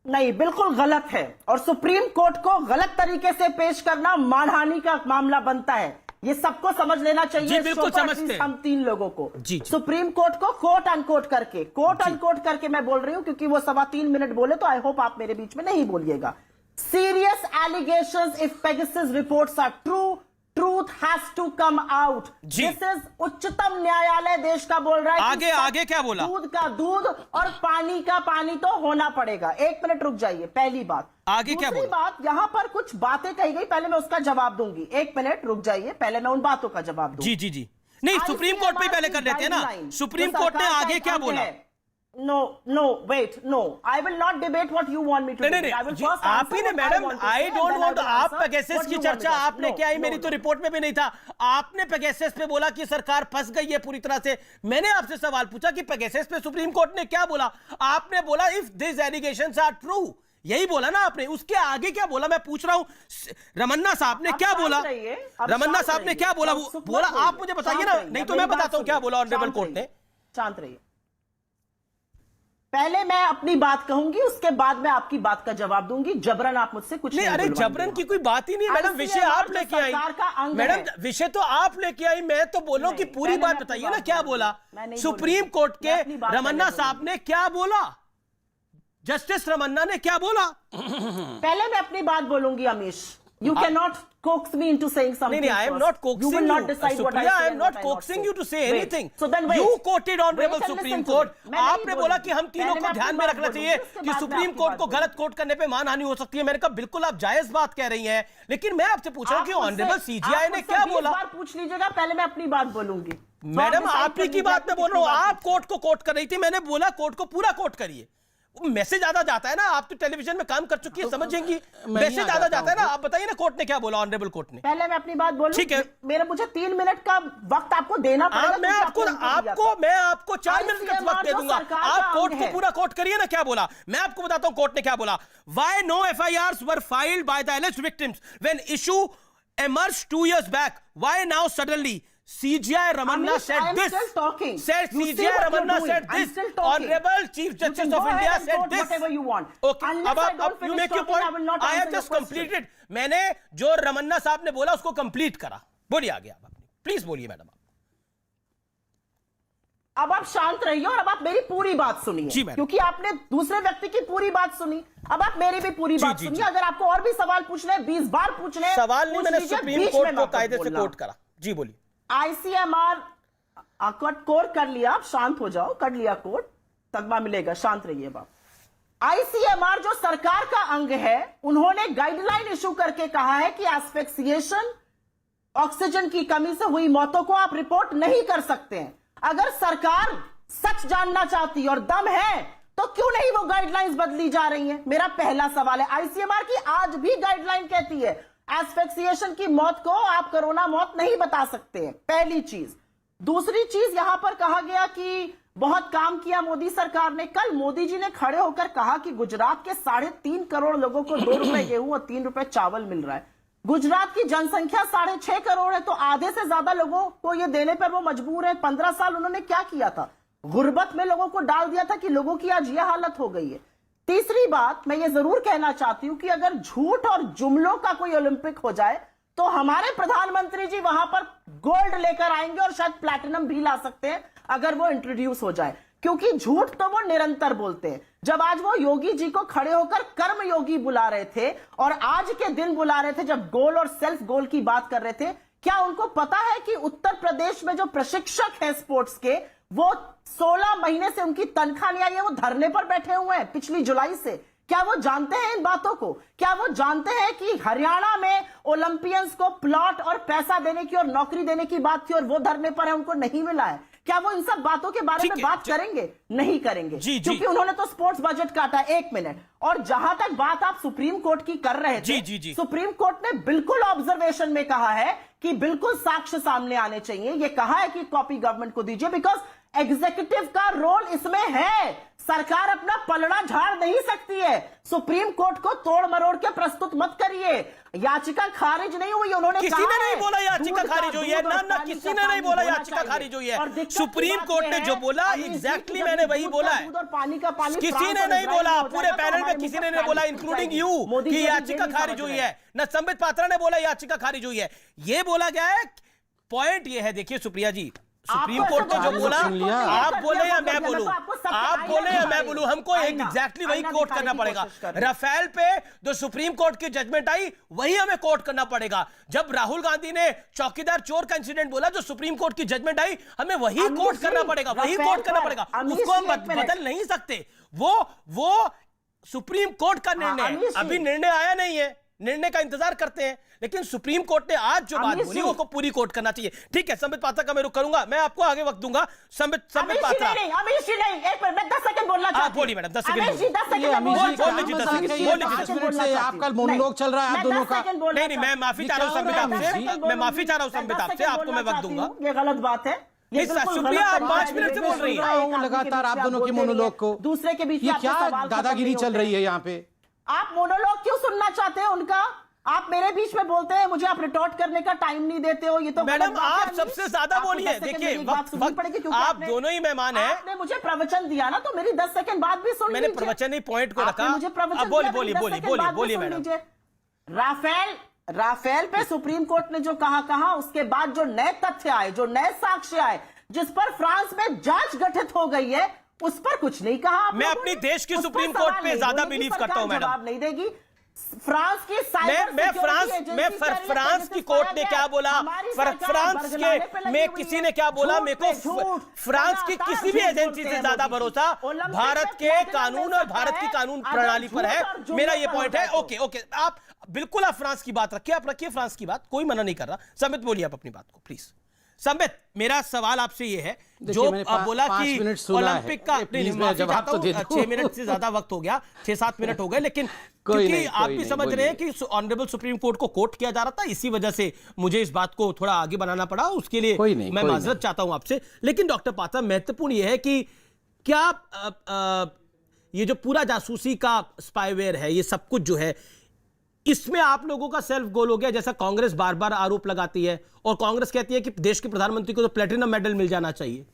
नहीं, बिल्कुल गलत है और सुप्रीम कोर्ट को गलत तरीके से पेश करना मानहानि का मामला बनता है। ये सबको समझ लेना चाहिए। जी, बिल्कुल समझते हैं हम 3 लोगों को। जी। सुप्रीम कोर्ट को कोट अनकोट करके मैं बोल रही हूं क्योंकि वो 3.25 मिनट बोले, तो आई होप आप मेरे बीच में नहीं बोलिएगा। Serious allegations if Pegasus reports are true, truth has to come out. This is उच्चतम न्यायालय देश का बोल रहा है। आगे क्या बोला? दूध का दूध और पानी का पानी तो होना पड़ेगा। 1 मिनट रुक जाइए, पहली बात। आगे क्या बोला? दूसरी बात, यहां पर कुछ बातें कही गई, पहले मैं उसका जवाब दूंगी। 1 मिनट रुक जाइए, पहले मैं उन बातों का जवाब दूंगी। जी। नहीं, सुप्रीम कोर्ट पे पहले कर लेते हैं ना। सुप्रीम कोर्ट ने आगे क्या बोला? No, wait, no. I will not debate what you want me to debate. I will first आप ही ने मैडम, आई डोंट वांट, आप पेगासस की चर्चा आपने क्या आई, मेरी तो रिपोर्ट में भी नहीं था। आपने पेगासस पे बोला कि सरकार फंस गई है पूरी तरह से। मैंने आपसे सवाल पूछा कि पेगासस पे सुप्रीम कोर्ट ने क्या बोला। आपने बोला if this allegations are true, यही बोला ना आपने। उसके आगे क्या बोला मैं पूछ रहा हूं। रमन्ना साहब ने क्या बोला? रमन्ना साहब ने क्या बोला? बोला आप मुझे बताइए ना, नहीं तो मैं बताता हूं क्या बोला ऑनरेबल कोर्ट ने। शांत रहिए, पहले मैं अपनी बात कहूंगी, उसके बाद मैं आपकी बात का जवाब दूंगी। जबरन आप मुझसे कुछ नहीं। अरे जबरन की कोई बात ही नहीं मैडम, विषय आप लेके आई। मैडम विषय तो आप लेके आई, मैं तो बोल रहा हूं कि पूरी बात बताइए ना क्या बोला। सुप्रीम कोर्ट के रमन्ना साहब ने क्या बोला? जस्टिस रमन्ना ने क्या बोला? पहले मैं अपनी बात बोलूंगी Amish. You cannot coax me into saying something. No, I am not coaxing you. You will not decide what I say. I am not coaxing you to say anything. So then wait. You quoted Honorable Supreme Court. आपने बोला कि हम तीनों को ध्यान में रखना चाहिए कि सुप्रीम कोर्ट को गलत कोट करने पे मानहानि हो सकती है। मैंने कहा बिल्कुल आप जायज बात कह रही हैं, लेकिन मैं आपसे पूछ रहा हूं कि ऑनरेबल सीजीआई ने क्या बोला। बार पूछ लीजिएगा, पहले मैं अपनी बात बोलूंगी। मैडम आप ही की बात मैं बोल रहा हूँ, आप कोर्ट को कोट कर रही थी, मैंने बोला कोर्ट को पूरा कोट करिए। मैसेज ज्यादा जाता है ना, आप तो टेलीविजन में काम कर चुकी है, समझेंगी। मैसेज ज्यादा जाता है ना। आप बताइए ना कोर्ट ने क्या बोला, ऑनरेबल कोर्ट ने। पहले मैं अपनी बात बोलूं। ठीक है, मुझे 3 मिनट का वक्त आपको देना पड़ेगा। मैं आपको 4 मिनट का वक्त दे दूंगा। आप कोर्ट को पूरा कोट करिए ना क्या बोला। मैं आपको बताता हूं कोर्ट ने क्या बोला। Why no FIRs were filed by the alleged victims when issue emerged 2 years back? Why now suddenly? CJI Ramanna said this. Said CJI Ramanna said this. Honorable Chief Justice of India said this. Whatever you want. Okay. अब you make your point. I have just completed. मैंने जो रमन्ना साहब ने बोला उसको complete करा। बोलिए आगे आप अपनी, प्लीज बोलिए मैडम। अब आप शांत रहिए और अब आप मेरी पूरी बात सुनिए, क्योंकि आपने दूसरे व्यक्ति की पूरी बात सुनी। अब आप मेरी भी पूरी बात सुनिए। अगर आपको और भी सवाल पूछने 20 बार पूछने, सवाल नहीं, मैंने सुप्रीम कोर्ट को कायदे से कोर्ट करा। जी बोलिए। ICMR कोर्ट कर लिया, आप शांत हो जाओ, कर लिया कोर्ट, तगमा मिलेगा, शांत रहिए बाप। ICMR जो सरकार का अंग है, उन्होंने गाइडलाइन इशू करके कहा है कि एस्फिक्सिएशन, ऑक्सीजन की कमी से हुई मौतों को आप रिपोर्ट नहीं कर सकते हैं। अगर सरकार सच जानना चाहती और दम है तो क्यों नहीं वो गाइडलाइंस बदली जा रही हैं? मेरा पहला सवाल है। ICMR की आज भी गाइडलाइन कहती है एस्फिक्सिएशन की मौत को आप कोरोना मौत नहीं बता सकते हैं, पहली चीज। दूसरी चीज, यहां पर कहा गया कि बहुत काम किया मोदी सरकार ने। कल मोदी जी ने खड़े होकर कहा कि गुजरात के 3.5 करोड़ लोगों को 2 रुपए गेहूं और 3 रुपए चावल मिल रहा है। गुजरात की जनसंख्या 6.5 करोड़ है, तो आधे से ज्यादा लोगों को ये देने पर वो मजबूर है। 15 साल उन्होंने क्या किया था? गुर्बत में लोगों को डाल दिया था कि लोगों की आज यह हालत हो गई है। तीसरी बात, मैं ये जरूर कहना चाहती हूं कि अगर झूठ और जुमलों का कोई ओलंपिक हो जाए तो हमारे प्रधानमंत्री जी वहां पर गोल्ड लेकर आएंगे और शायद प्लैटिनम भी ला सकते हैं अगर वो इंट्रोड्यूस हो जाए, क्योंकि झूठ तो वो निरंतर बोलते हैं। जब आज वो योगी जी को खड़े होकर कर्म योगी बुला रहे थे और आज के दिन बुला रहे थे जब गोल और सेल्फ गोल की बात कर रहे थे, क्या उनको पता है कि उत्तर प्रदेश में जो प्रशिक्षक है स्पोर्ट्स के, वो 16 महीने से उनकी तनख्वाह नहीं आई है, वो धरने पर बैठे हुए हैं पिछली जुलाई से? क्या वो जानते हैं इन बातों को? क्या वो जानते हैं कि हरियाणा में ओलंपियंस को प्लॉट और पैसा देने की और नौकरी देने की बात थी और वो धरने पर है, उनको नहीं मिला है? क्या वो इन सब बातों के बारे में बात करेंगे? नहीं करेंगे, क्योंकि उन्होंने तो स्पोर्ट्स बजट काटा। 1 मिनट। और जहां तक बात आप सुप्रीम कोर्ट की कर रहे थे, सुप्रीम कोर्ट ने बिल्कुल ऑब्जर्वेशन में कहा है कि बिल्कुल साक्ष्य सामने आने चाहिए। ये कहा है कि कॉपी गवर्नमेंट को दीजिए, बिकॉज एग्जीक्यूटिव का रोल इसमें है। सरकार अपना पलड़ा झाड़ नहीं सकती है। सुप्रीम कोर्ट को तोड़ मरोड़ के प्रस्तुत मत करिए। याचिका खारिज नहीं हुई, उन्होंने किसी कहा ने नहीं है, बोला याचिका दूध का खारिज हुई है, दूध और ना पानी किसी का ने नहीं पानी बोला होना याचिका चाहिए। खारिज हुई और है। दिक्कत की सुप्रीम बात कोर्ट यह ने है, जो बोला अमीर जी, एग्जैक्टली जब मैंने वही दूध बोला का है। दूध और पानी का पानी किसी फ्रांस ने और नहीं इजराइल बोला, में हो पूरे जाएगा, तो पैनल में हमारे किसी मुंह ने पर नहीं बोला, गाली इंक्लूडिंग जाएगी। यू, मोदी कि जी याचिका ये नहीं खारिज समझ हुई रहे। है, ना संबित पात्रा ने बोला याचिका खारिज हुई है। ये बोला गया है। पॉइंट ये है, देखिए सुप्रिया जी, सुप्रीम आपको कोर्ट ने ऐसा जो बोला, सुन लिया। आप बोले या मैं तो बोलूं, आपको सब आप आईना बोले या मैं दिखाएगी। बोलूं, हमको आईना, एग्जैक्टली वही आईना कोट दिखाने करना की पड़ेगा। कोशिश कर रहे हैं। राफेल पे जो सुप्रीम कोर्ट की जजमेंट आई वही हमें कोट करना पड़ेगा। जब राहुल गांधी ने चौकीदार चोर का इंसिडेंट बोला, जो सुप्रीम कोर्ट की जजमेंट आई, हमें वही अमीर कोट करना जी, पड़ेगा, वही राफेल कोट करना पर, पड़ेगा। अमीर उसको हम जी, एक मिनट। बदल नहीं सकते। वो सुप्रीम कोर्ट का निर्णय अमीर है, जी। अभी निर्णय आया नहीं है, निर्णय का इंतजार करते हैं। लेकिन सुप्रीम कोर्ट ने आज जो बात अमीर बोली जी। वो पूरी कोर्ट करना चाहिए। ठीक है, संबित पात्रा का मैं रुख करूंगा, मैं आपको आगे वक्त दूंगा। संबित पात्रा, अमीश जी नहीं, एक मिनट, मैं 10 सेकंड बोलना चाहती हूं। बोलिए मैडम, 10 सेकंड अमीश जी 10 सेकंड ये अमीश जी बोल का लीजिए, मजाक 10 है, सेकंड, ये बोल लीजिए, 5 मिनट से आपका मोनोलॉग चल रहा है आप दोनों का। नहीं, मैं माफी चाह रहा हूं संबित आपसे, मैं माफी चाह रहा हूं संबित आपसे, आपको मैं वक्त दूंगा। ये गलत बात है। ये नहीं, बिल्कुल सुप्रिया, गलत आप तरीका 5 है। मिनट से बोल रही हैं। एक आदमी के लगातार बीच आप में दोनों की बोलते रहिए। मोनोलॉग को, दूसरे के बीच में ये आपके क्या सवाल खत्म दादागिरी नहीं चल होते। रही है यहाँ पे? आप मोनोलॉग क्यों सुनना चाहते हैं उनका? आप मेरे बीच में बोलते हैं, मुझे आप रिटॉर्ट करने का टाइम नहीं देते हो। ये तो मैडम, गलत बात है, आप अमीश। सबसे ज्यादा आपको बोलिए। 10 सेकंड देखिए, मेरी बात सुननी पड़ेगी, क्योंकि आप आपने- दोनों ही मेहमान हैं। आपने मुझे प्रवचन दिया ना, तो मेरी 10 सेकंड बाद भी सुन मैंने लीजिए। प्रवचन नहीं, पॉइंट को आपने रखा। मुझे प्रवचन अब बोलिए, दिया, मेरी 10 बोलिए, सेकंड बोलिए, बाद भी बोलिए सुन मैडम। लीजिए। राफेल पे सुप्रीम कोर्ट ने जो कहा, उसके बाद जो नए तथ्य आए, जो नए साक्ष्य आए, जिस पर फ्रांस में जांच गठित हो गई है, उस पर कुछ नहीं कहा आप मैं लोगों अपनी ने। देश की उस पर सुप्रीम सवाल कोर्ट पे नहीं ज्यादा होगी, बिलीव सरकार करता हूं मैडम। जवाब नहीं देगी। फ्रांस की साइबर मैं फ्रांस की कोर्ट ने क्या बोला, फ्रांस के में किसी ने क्या बोला, मेरे को फ्रांस की किसी भी एजेंसी से ज्यादा भरोसा भारत के कानून और भारत की कानून प्रणाली पर है। मेरा ये पॉइंट है। ओके, आप बिल्कुल, आप फ्रांस की बात रखिए, आप रखिए फ्रांस की बात, कोई मना नहीं कर रहा। संबित बोलिए आप अपनी बात को प्लीज। संबित, मेरा सवाल आपसे ये है, जो बोला कि ओलंपिक का, जवाब तो दे दो। 6 मिनट से ज्यादा वक्त हो गया, 6-7 मिनट हो गए, लेकिन क्योंकि आप भी समझ रहे हैं कि ऑनरेबल सुप्रीम कोर्ट को कोट किया जा रहा था, इसी वजह से मुझे इस बात को थोड़ा आगे बनाना पड़ा, उसके लिए मैं माजरत चाहता हूं आपसे। लेकिन डॉक्टर पात्रा, महत्वपूर्ण यह है कि क्या ये जो पूरा जासूसी का स्पाईवेयर है, ये सब कुछ जो है, इसमें आप लोगों का सेल्फ गोल हो गया, जैसा कांग्रेस बार बार आरोप लगाती है, और कांग्रेस कहती है कि देश के प्रधानमंत्री को तो प्लेटिनम मेडल मिल जाना चाहिए।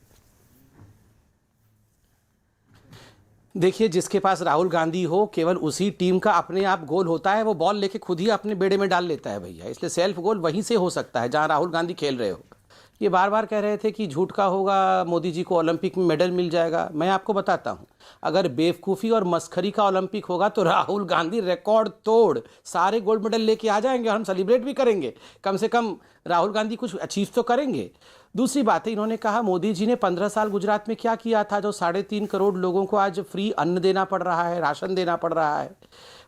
देखिए, जिसके पास राहुल गांधी हो, केवल उसी टीम का अपने आप गोल होता है। वो बॉल लेके खुद ही अपने बेड़े में डाल लेता है भैया, इसलिए सेल्फ गोल वहीं से हो सकता है जहां राहुल गांधी खेल रहे हो। ये बार बार कह रहे थे कि झूठ का होगा, मोदी जी को ओलंपिक में मेडल मिल जाएगा। मैं आपको बताता हूं, अगर बेवकूफ़ी और मस्खरी का ओलंपिक होगा तो राहुल गांधी रिकॉर्ड तोड़ सारे गोल्ड मेडल लेके आ जाएंगे और हम सेलिब्रेट भी करेंगे। कम से कम राहुल गांधी कुछ अचीव तो करेंगे। दूसरी बात है, इन्होंने कहा मोदी जी ने 15 साल गुजरात में क्या किया था, जो 3.5 करोड़ लोगों को आज फ्री अन्न देना पड़ रहा है, राशन देना पड़ रहा है।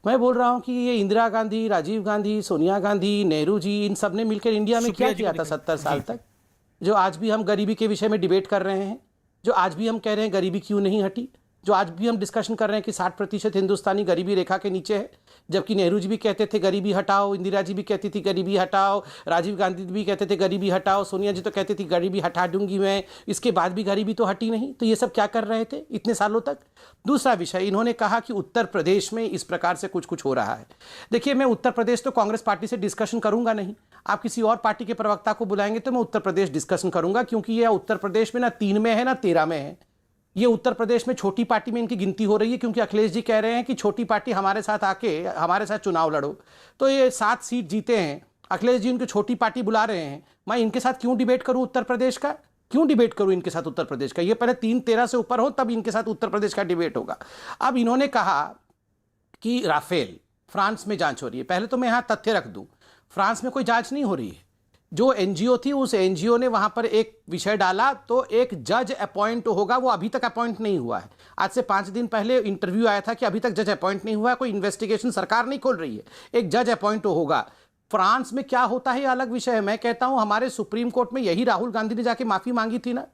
मैं बोल रहा हूं कि ये इंदिरा गांधी, राजीव गांधी, सोनिया गांधी, नेहरू जी, इन सब ने मिलकर इंडिया में क्या किया था 70 साल तक, जो आज भी हम गरीबी के विषय में डिबेट कर रहे हैं, जो आज भी हम कह रहे हैं गरीबी क्यों नहीं हटी, जो आज भी हम डिस्कशन कर रहे हैं कि 60% हिंदुस्तानी गरीबी रेखा के नीचे है, जबकि नेहरू जी भी कहते थे गरीबी हटाओ, इंदिरा जी भी कहती थी गरीबी हटाओ, राजीव गांधी भी कहते थे गरीबी हटाओ, सोनिया जी तो कहती थी गरीबी हटा दूंगी मैं, इसके बाद भी गरीबी तो हटी नहीं। तो ये सब क्या कर रहे थे इतने सालों तक? दूसरा विषय, इन्होंने कहा कि उत्तर प्रदेश में इस प्रकार से कुछ कुछ हो रहा है। देखिए, मैं उत्तर प्रदेश तो कांग्रेस पार्टी से डिस्कशन करूंगा नहीं, आप किसी और पार्टी के प्रवक्ता को बुलाएंगे तो मैं उत्तर प्रदेश डिस्कशन करूंगा, क्योंकि ये उत्तर प्रदेश में ना 3 में है ना 13 में है। ये उत्तर प्रदेश में छोटी पार्टी में इनकी गिनती हो रही है, क्योंकि अखिलेश जी कह रहे हैं कि छोटी पार्टी हमारे साथ आके हमारे साथ चुनाव लड़ो। तो ये 7 सीट जीते हैं, अखिलेश जी उनकी छोटी पार्टी बुला रहे हैं, मैं इनके साथ क्यों डिबेट करूं उत्तर प्रदेश का? क्यों डिबेट करूं इनके साथ उत्तर प्रदेश का? ये पहले 3-13 से ऊपर हो तब इनके साथ उत्तर प्रदेश का डिबेट होगा। अब इन्होंने कहा कि राफेल फ्रांस में जांच हो रही है। पहले तो मैं यहाँ तथ्य रख दूं, फ्रांस में कोई जांच नहीं हो रही है। जो एनजीओ थी, उस एनजीओ ने वहां पर एक विषय डाला तो एक जज अपॉइंट होगा, वो अभी तक अपॉइंट नहीं हुआ है। आज से 5 दिन पहले इंटरव्यू आया था कि अभी तक जज अपॉइंट नहीं हुआ है, कोई इन्वेस्टिगेशन सरकार नहीं खोल रही है, एक जज अपॉइंट होगा। फ्रांस में क्या होता है ये अलग विषय है। मैं कहता हूं हमारे सुप्रीम कोर्ट में यही राहुल गांधी ने जाके माफी मांगी थी ना,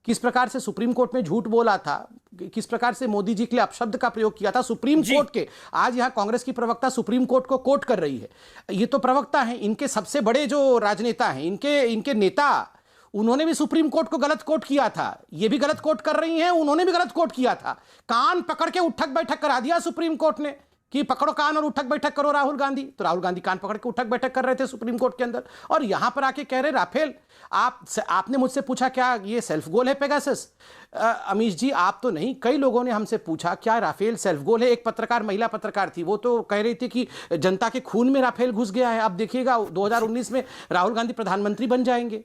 किस प्रकार से सुप्रीम कोर्ट में झूठ बोला था, किस प्रकार से मोदी जी के लिए अपशब्द का प्रयोग किया था सुप्रीम कोर्ट के। आज यहां कांग्रेस की प्रवक्ता सुप्रीम कोर्ट को कोट कर रही है। ये तो प्रवक्ता हैं, इनके सबसे बड़े जो राजनेता हैं, इनके नेता, उन्होंने भी सुप्रीम कोर्ट को गलत कोट किया था। ये भी गलत कोट कर रही हैं, उन्होंने भी गलत कोट किया था। कान पकड़ के उठक बैठक करा दिया सुप्रीम कोर्ट ने कि पकड़ो कान और उठक बैठक करो राहुल गांधी, तो राहुल गांधी कान पकड़ के उठक बैठक कर रहे थे सुप्रीम कोर्ट के अंदर, और यहां पर आके कह रहे राफेल। आपने मुझसे पूछा क्या ये सेल्फ गोल है पेगासस? अमीश जी आप तो नहीं, कई लोगों ने हमसे पूछा क्या राफेल सेल्फ गोल है। एक पत्रकार, महिला पत्रकार थी, वो तो कह रही थी कि जनता के खून में राफेल घुस गया है। अब देखिएगा 2019 में राहुल गांधी प्रधानमंत्री बन जाएंगे,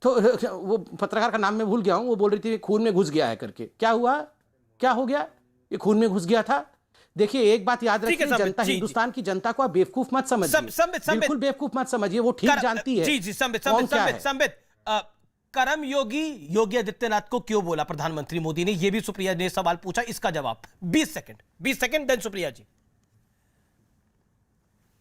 तो वो पत्रकार का नाम मैं भूल गया हूं, वो बोल रही थी खून में घुस गया है करके। क्या हुआ, क्या हो गया? ये खून में घुस गया था। देखिए एक बात याद रखिए, जनता, हिंदुस्तान की जनता को आप बेवकूफ मत समझिए, बिल्कुल बेवकूफ मत समझिए, वो ठीक जानती है। जी संबित करम योगी आदित्यनाथ को क्यों बोला प्रधानमंत्री मोदी ने, यह भी सुप्रिया ने सवाल पूछा, इसका जवाब 20 सेकंड देन सुप्रिया जी।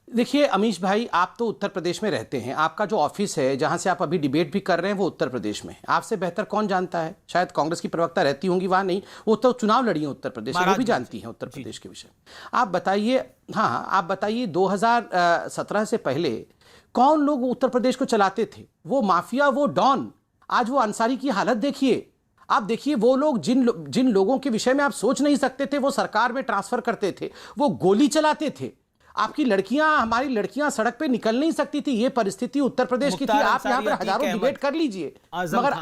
देखिए अमीश भाई, आप तो उत्तर प्रदेश में रहते हैं, आपका जो ऑफिस है जहां से आप अभी डिबेट भी कर रहे हैं वो उत्तर प्रदेश में है। आपसे बेहतर कौन जानता है? शायद कांग्रेस की प्रवक्ता रहती होंगी वहां, नहीं, वो तो चुनाव लड़ी है उत्तर प्रदेश में, वो भी जानती हैं उत्तर प्रदेश के विषय। आप बताइए, हाँ आप बताइए 2017 से पहले कौन लोग उत्तर प्रदेश को चलाते थे? वो माफिया, वो डॉन। आज वो अंसारी की हालत देखिए, आप देखिए वो लोग जिन लोगों के विषय में आप सोच नहीं सकते थे वो सरकार में ट्रांसफर करते थे, वो गोली चलाते थे। आपकी लड़कियां, हमारी लड़कियां सड़क पे निकल नहीं सकती थी, ये परिस्थिति उत्तर प्रदेश की थी। आप यहां पर हजारों डिबेट कर लीजिए, मगर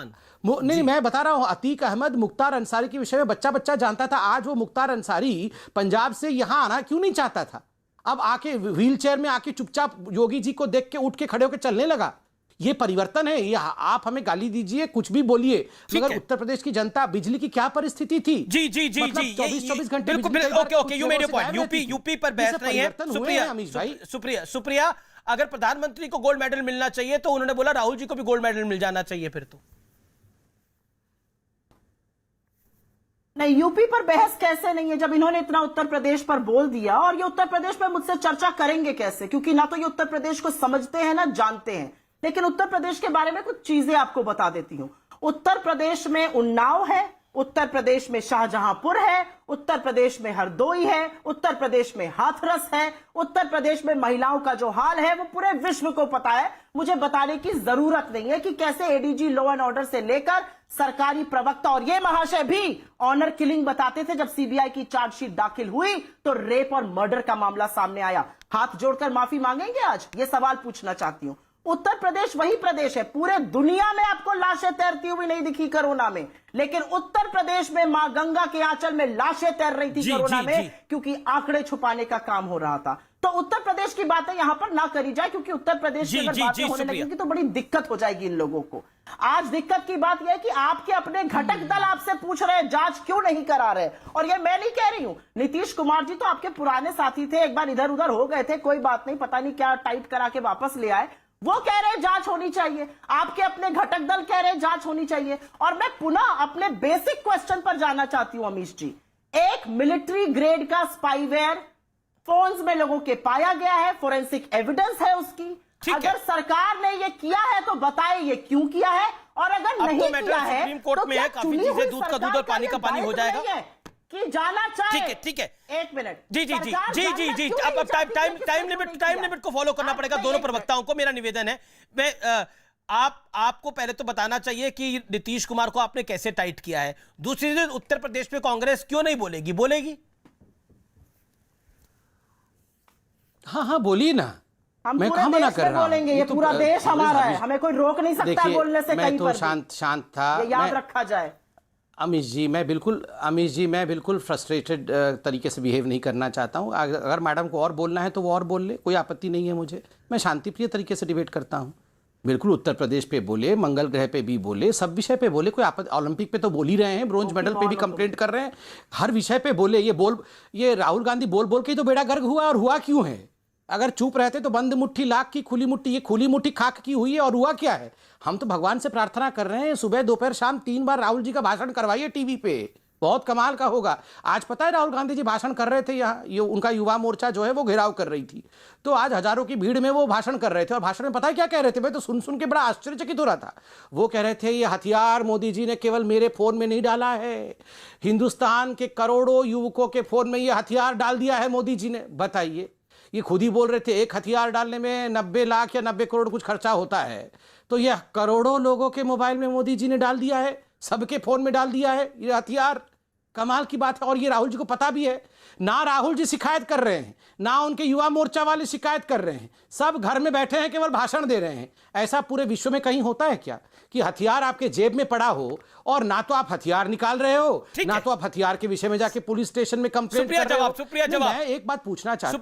नहीं, मैं बता रहा हूं, अतीक अहमद, मुख्तार अंसारी के विषय में बच्चा जानता था। आज वो मुख्तार अंसारी पंजाब से यहां आना क्यों नहीं चाहता था? अब आके व्हील चेयर में आके चुपचाप योगी जी को देख के उठ के खड़े होकर चलने लगा। ये परिवर्तन है। ये आप हमें गाली दीजिए, कुछ भी बोलिए, मगर उत्तर प्रदेश की जनता, बिजली की क्या परिस्थिति थी? जी 24 घंटे okay, you made your point. UP पर बहस नहीं है। सुप्रिया, अगर प्रधानमंत्री को गोल्ड मेडल मिलना चाहिए तो उन्होंने बोला राहुल जी को भी गोल्ड मेडल मिल जाना चाहिए फिर तो। नहीं, यूपी पर बहस कैसे नहीं है जब इन्होंने इतना उत्तर प्रदेश पर बोल दिया, और ये उत्तर प्रदेश पर मुझसे चर्चा करेंगे कैसे? क्योंकि ना तो ये उत्तर प्रदेश को समझते हैं ना जानते हैं। लेकिन उत्तर प्रदेश के बारे में कुछ चीजें आपको बता देती हूं। उत्तर प्रदेश में उन्नाव है, उत्तर प्रदेश में शाहजहांपुर है, उत्तर प्रदेश में हरदोई है, उत्तर प्रदेश में हाथरस है, उत्तर प्रदेश में महिलाओं का जो हाल है वो पूरे विश्व को पता है। मुझे बताने की जरूरत नहीं है कि कैसे एडीजी लॉ एंड ऑर्डर से लेकर सरकारी प्रवक्ता और ये महाशय भी ऑनर किलिंग बताते थे। जब सीबीआई की चार्जशीट दाखिल हुई तो रेप और मर्डर का मामला सामने आया। हाथ जोड़कर माफी मांगेंगे आज? ये सवाल पूछना चाहती हूं। उत्तर प्रदेश वही प्रदेश है, पूरे दुनिया में आपको लाशें तैरती हुई नहीं दिखी कोरोना में, लेकिन उत्तर प्रदेश में मां गंगा के आंचल में लाशें तैर रही थी कोरोना में, क्योंकि आंकड़े छुपाने का काम हो रहा था। तो उत्तर प्रदेश की बातें यहां पर ना करी जाए, क्योंकि उत्तर प्रदेश की अगर बातें होने लगेंगी तो बड़ी दिक्कत हो जाएगी इन लोगों को। आज दिक्कत की बात यह है कि आपके अपने घटक दल आपसे पूछ रहे हैं जांच क्यों नहीं करा रहे, और ये मैं नहीं कह रही हूं। नीतीश कुमार जी तो आपके पुराने साथी थे, एक बार इधर उधर हो गए थे, कोई बात नहीं, पता नहीं क्या टाइट करा के वापस ले आए। वो कह रहे हैं जांच होनी चाहिए, आपके अपने घटक दल कह रहे हैं जांच होनी चाहिए। और मैं पुनः अपने बेसिक क्वेश्चन पर जाना चाहती हूं अमीश जी। एक मिलिट्री ग्रेड का स्पाईवेयर फोन्स में लोगों के पाया गया है, फोरेंसिक एविडेंस है उसकी। अगर सरकार ने ये किया है तो बताए ये क्यों किया है, और अगर नहीं तो किया है सुप्रीम कोर्ट में है, काफी चीजें दूध का दूध और पानी का पानी हो जाएगा कि जाना चाहिए। ठीक है, एक मिनट। जी अब टाइम लिमिट को फॉलो करना पड़ेगा दोनों प्रवक्ताओं को। मेरा निवेदन है, मैं आपको पहले तो बताना चाहिए कि नीतीश कुमार को आपने कैसे टाइट किया है। दूसरी चीज, उत्तर प्रदेश में कांग्रेस क्यों नहीं बोलेगी? हाँ बोलिए ना, हम मैं पूरे कहाँ मना देश कर में रहा हूं? बोलेंगे, ये पूरा देश हमारा है, हमें कोई रोक नहीं सकता बोलने से। मैं तो शांत था, ये याद रखा जाए। अमीश जी मैं बिल्कुल फ्रस्ट्रेटेड तरीके से बिहेव नहीं करना चाहता हूं। अगर मैडम को और बोलना है तो वो और बोल ले, कोई आपत्ति नहीं है मुझे। मैं शांतिप्रिय तरीके से डिबेट करता हूं। बिल्कुल उत्तर प्रदेश पे बोले, मंगल ग्रह पे भी बोले, सब विषय पे बोले, कोई आपत्ति। ओलंपिक पे तो बोल ही रहे हैं, ब्रोंज मेडल पे भी कंप्लेंट कर रहे हैं, हर विषय पे बोले। ये राहुल गांधी बोल के ही तो बेड़ा गर्क हुआ, और हुआ क्यों है? अगर चुप रहते तो बंद मुट्ठी लाख की खुली मुट्ठी, ये खुली मुट्ठी खाक की हुई है। और हुआ क्या है? हम तो भगवान से प्रार्थना कर रहे हैं, सुबह दोपहर शाम 3 बार राहुल जी का भाषण करवाइए टीवी पे, बहुत कमाल का होगा। आज पता है राहुल गांधी जी भाषण कर रहे थे यहाँ, ये उनका युवा मोर्चा जो है वो घेराव कर रही थी, तो आज हजारों की भीड़ में वो भाषण कर रहे थे। और भाषण में पता है क्या कह रहे थे? मैं तो सुन के बड़ा आश्चर्यचकित हो रहा था। वो कह रहे थे ये हथियार मोदी जी ने केवल मेरे फोन में नहीं डाला है, हिंदुस्तान के करोड़ों युवकों के फोन में ये हथियार डाल दिया है मोदी जी ने। बताइए, ये खुद ही बोल रहे थे एक हथियार डालने में 90 लाख या 90 करोड़ कुछ खर्चा होता है, तो यह करोड़ों लोगों के मोबाइल में मोदी जी ने डाल दिया है, सबके फोन में डाल दिया है ये हथियार। कमाल की बात है। और ये राहुल जी को पता भी है। ना राहुल जी शिकायत कर रहे हैं, ना उनके युवा मोर्चा वाले शिकायत कर रहे हैं, सब घर में बैठे हैं, केवल भाषण दे रहे हैं। ऐसा पूरे विश्व में कहीं होता है क्या कि हथियार आपके जेब में पड़ा हो और ना तो आप हथियार निकाल रहे हो, ना तो आप हथियार के विषय में जाके पुलिस स्टेशन में कंप्लेंट कर रहे हो। सुप्रिया जवाब। मैं एक बात पूछना चाहता हूं,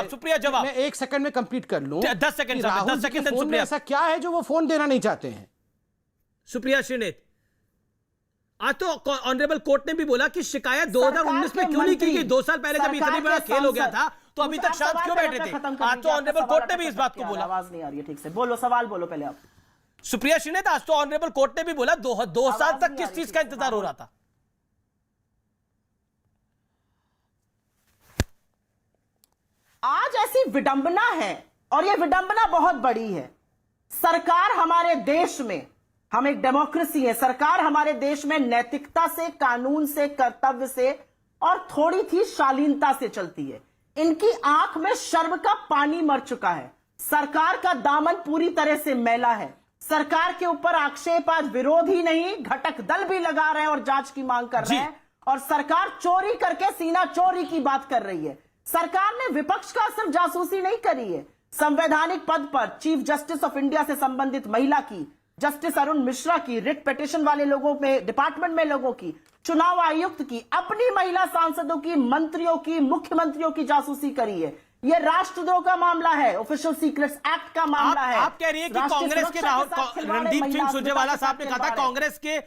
सुप्रिया जवाब। मैं 1 सेकंड में कंप्लीट कर लूं। 10 सेकंड, राहुल जी के फोन में ऐसा क्या है जो वो फोन देना नहीं चाहते हैं? सुप्रिया श्रीनेत, आज तो ऑनरेबल कोर्ट ने भी बोला कि शिकायत 2019 में क्यों नहीं की गई? 2 साल पहले जब इतनी बड़ा खेल हो गया था तो अभी तक शांत क्यों बैठे थे? आज तो ऑनरेबल कोर्ट ने भी इस बात को बोला। आवाज नहीं आ रही है ठीक से, बोलो सवाल बोलो पहले आप। सुप्रिया श्रीनेत, आज तो ऑनरेबल कोर्ट ने भी बोला 2 साल तक किस चीज का इंतजार हो रहा था? आज ऐसी विडंबना है और यह विडंबना बहुत बड़ी है। सरकार हमारे देश में, हम एक डेमोक्रेसी है, सरकार हमारे देश में नैतिकता से, कानून से, कर्तव्य से और थोड़ी थी शालीनता से चलती है। इनकी आंख में शर्म का पानी मर चुका है। सरकार का दामन पूरी तरह से मैला है। सरकार के ऊपर आक्षेप आज विरोध ही नहीं, घटक दल भी लगा रहे हैं और जांच की मांग कर रहे हैं। और सरकार चोरी करके सीना चोरी की बात कर रही है। सरकार ने विपक्ष का सिर्फ जासूसी नहीं करी है, संवैधानिक पद पर चीफ जस्टिस ऑफ इंडिया से संबंधित महिला की, जस्टिस अरुण मिश्रा की, रिट पिटीशन वाले लोगों में, डिपार्टमेंट में लोगों की, चुनाव आयुक्त की, अपनी महिला सांसदों की, मंत्रियों की, मुख्यमंत्रियों की जासूसी करी है। यह राष्ट्रद्रोह का मामला है, ऑफिशियल सीक्रेट्स एक्ट का मामला है। आप कह रही है कि कांग्रेस के रणदीप सिंह सुरजेवाला साहब ने कहा था कांग्रेस के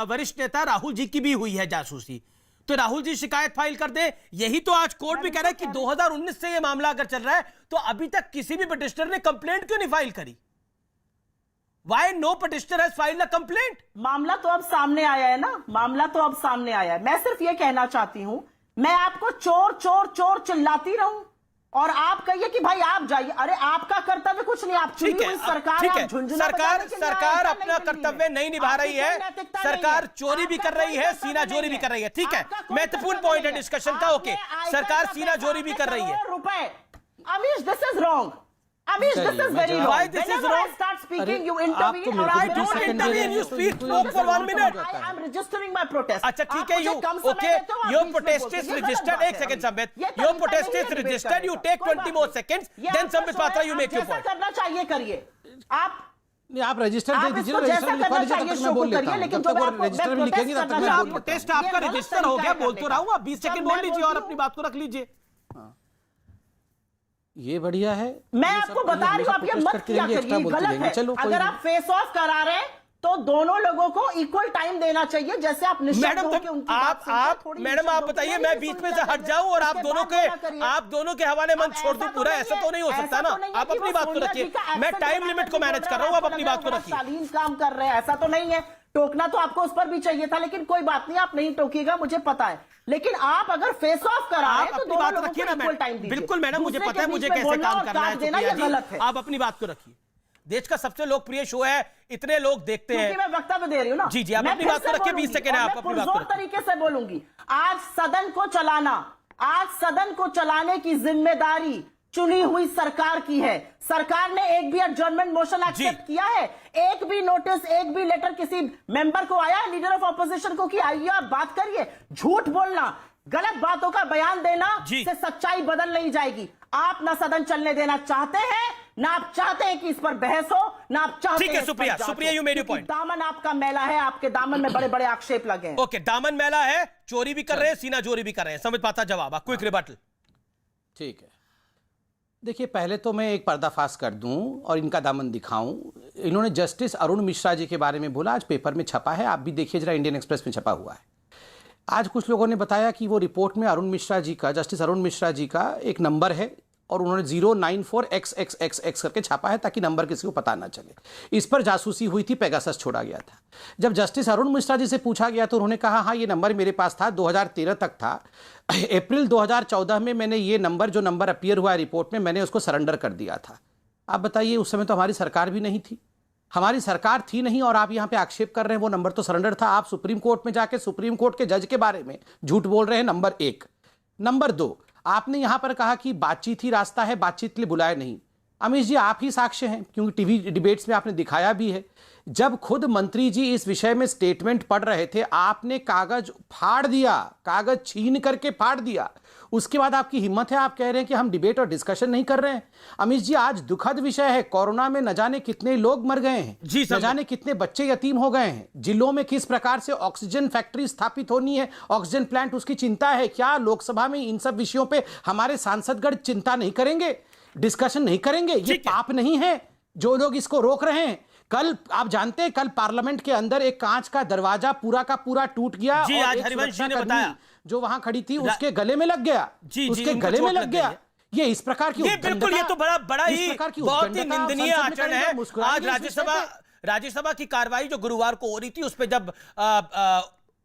वरिष्ठ नेता राहुल जी की भी हुई है जासूसी, तो राहुल जी शिकायत फाइल कर दे। यही तो आज कोर्ट भी कह रहा है कि 2019 से यह मामला अगर चल रहा है तो अभी तक किसी भी पिटिशनर ने कंप्लेंट क्यों नहीं फाइल करी? Why no petitioner has filed a complaint? मामला तो अब सामने आया है ना, मामला तो अब सामने आया है। मैं सिर्फ ये कहना चाहती हूं, मैं आपको चोर चोर चोर चिल्लाती रहूं और आप कहिए कि भाई आप जाइए। अरे आपका कर्तव्य कुछ नहीं, आप चुनी हुई सरकार है, सरकार अपना कर्तव्य नहीं निभा रही है, सरकार चोरी भी कर रही है, सीना चोरी भी कर रही है। ठीक है, महत्वपूर्ण पॉइंट है डिस्कशन का। ओके, सरकार सीना चोरी भी कर रही है। रुपए Amish, this is wrong. Amish, this is very wrong. Why this is Whenever wrong? I start speaking, you intervene or I don't intervene. You speak for 1 minute. I am registering my protest. अच्छा ठीक है, you okay? Your protest is registered. 1 second, Sambit. Your protest is registered. You take 20 more seconds. Then Sambit Patra, you make your point. जैसा करना चाहिए करिए आप। नहीं, आप रजिस्टर दे दीजिए, रजिस्टर लिखवा लीजिए, तब तक मैं बोल लेता हूं। लेकिन जब तक वो रजिस्टर में लिखेंगे तब तक मैं बोल लेता हूं। टेस्ट आपका रजिस्टर हो गया, बोल तो रहा हूं। आप 20 सेकंड बोल लीजिए और अपनी बात को रख लीजिए। ये बढ़िया है। मैं आपको बता रही हूं, आप ये मत किया करिए, गलत है। अगर आप फेस ऑफ करा रहे हैं तो दोनों लोगों को इक्वल टाइम देना चाहिए, जैसे आप मैडम आप बताइए, मैं बीच में से हट जाऊं और आप दोनों के हवाले मन छोड़ दूं पूरा? ऐसा तो नहीं हो सकता ना। आप अपनी बात को रखिए, मैं टाइम लिमिट को मैनेज कर रहा हूं, आप अपनी बात को रखिए। शालीन काम कर रहे हैं, ऐसा तो नहीं है। टोकना तो आपको उस पर भी चाहिए था, लेकिन कोई बात नहीं, आप नहीं टोकिएगा, मुझे पता है। लेकिन आप अगर फेस ऑफ करा रहे हैं तो दोनों लोगों को इक्वल टाइम दीजिए। बिल्कुल मैडम, मुझे पता है मुझे कैसे काम करना है। आप अपनी बात को रखिए। देश का सबसे लोकप्रिय शो है, इतने लोग देखते हैं। मैं वक्तव्य दे रही हूं ना। जी जी, आप अपनी बात को रखिए। 20 सेकंड है, आप अपनी बात को रखिए। तरीके से बोलूंगी। आज सदन को चलाने की जिम्मेदारी चुनी हुई सरकार की है। सरकार ने एक भी एडजर्नमेंट मोशन एक्सेप्ट किया है? एक भी नोटिस, एक भी लेटर किसी मेंबर को आया है, लीडर ऑफ ऑपोजिशन को, कि आइए आप बात करिए? झूठ बोलना, गलत बातों का बयान देना से सच्चाई बदल नहीं जाएगी। आप ना सदन चलने देना चाहते हैं, ना आप चाहते हैं कि इस पर बहस हो, ना आप चाहते हैं। ठीक है, Supriya, you made your point. दामन आपका मैला है, आपके दामन में बड़े बड़े आक्षेप लगे हैं। ओके, दामन मैला है, चोरी भी कर रहे हैं, सीना चोरी भी कर रहे हैं। समझ पाता जवाब, क्विक रिबटल। ठीक है, देखिए पहले तो मैं एक पर्दाफाश कर दूं और इनका दामन दिखाऊं। इन्होंने जस्टिस अरुण मिश्रा जी के बारे में बोला, आज पेपर में छपा है, आप भी देखिए जरा, इंडियन एक्सप्रेस में छपा हुआ है। आज कुछ लोगों ने बताया कि वो रिपोर्ट में अरुण मिश्रा जी का, जस्टिस अरुण मिश्रा जी का एक नंबर है और उन्होंने 094XXXX करके छापा है ताकि नंबर किसी को पता ना चले। इस पर जासूसी हुई थी, पेगासस छोड़ा गया था। जब जस्टिस अरुण मिश्रा जी से पूछा गया तो उन्होंने कहा हाँ ये नंबर मेरे पास था, 2013 तक था। अप्रैल 2014 में मैंने ये नंबर, जो नंबर अपीयर हुआ है रिपोर्ट में, मैंने उसको सरेंडर कर दिया था। आप बताइए, उस समय तो हमारी सरकार भी नहीं थी, हमारी सरकार थी नहीं और आप यहाँ पे आक्षेप कर रहे हैं वो नंबर तो सरेंडर था। आप सुप्रीम कोर्ट में जाके सुप्रीम कोर्ट के जज के बारे में झूठ बोल रहे हैं, नंबर 1। नंबर 2, आपने यहां पर कहा कि बातचीत ही रास्ता है, बातचीत के लिए बुलाया नहीं। अमीश जी, आप ही साक्ष्य हैं, क्योंकि टीवी डिबेट्स में आपने दिखाया भी है। जब खुद मंत्री जी इस विषय में स्टेटमेंट पढ़ रहे थे, आपने कागज फाड़ दिया, कागज छीन करके फाड़ दिया। उसके बाद आपकी हिम्मत है, आप कह रहे हैं कि हम डिबेट और डिस्कशन नहीं कर रहे हैं। अमित जी, आज दुखद विषय है, कोरोना में न जाने कितने लोग मर गए हैं, न जाने कितने बच्चे यतीम हो गए हैं, जिलों में किस प्रकार से ऑक्सीजन फैक्ट्री स्थापित होनी है, ऑक्सीजन प्लांट, उसकी चिंता है। क्या लोकसभा में इन सब विषयों पे हमारे सांसदगण चिंता नहीं करेंगे, डिस्कशन नहीं करेंगे? ये पाप नहीं है जो लोग इसको रोक रहे हैं? कल आप जानते हैं, कल पार्लियामेंट के अंदर एक कांच का दरवाजा पूरा का पूरा टूट गया जी, और आज एक हरिवंश जी ने सुरक्षाकर्मी बताया जो वहां खड़ी थी उसके गले में लग गया, उसके गले में लग गया। ये इस प्रकार की, ये बिल्कुल, ये तो बड़ा ही बहुत ही निंदनीय आचरण है। आज राज्यसभा की कार्रवाई जो गुरुवार को हो रही थी, उस पर जब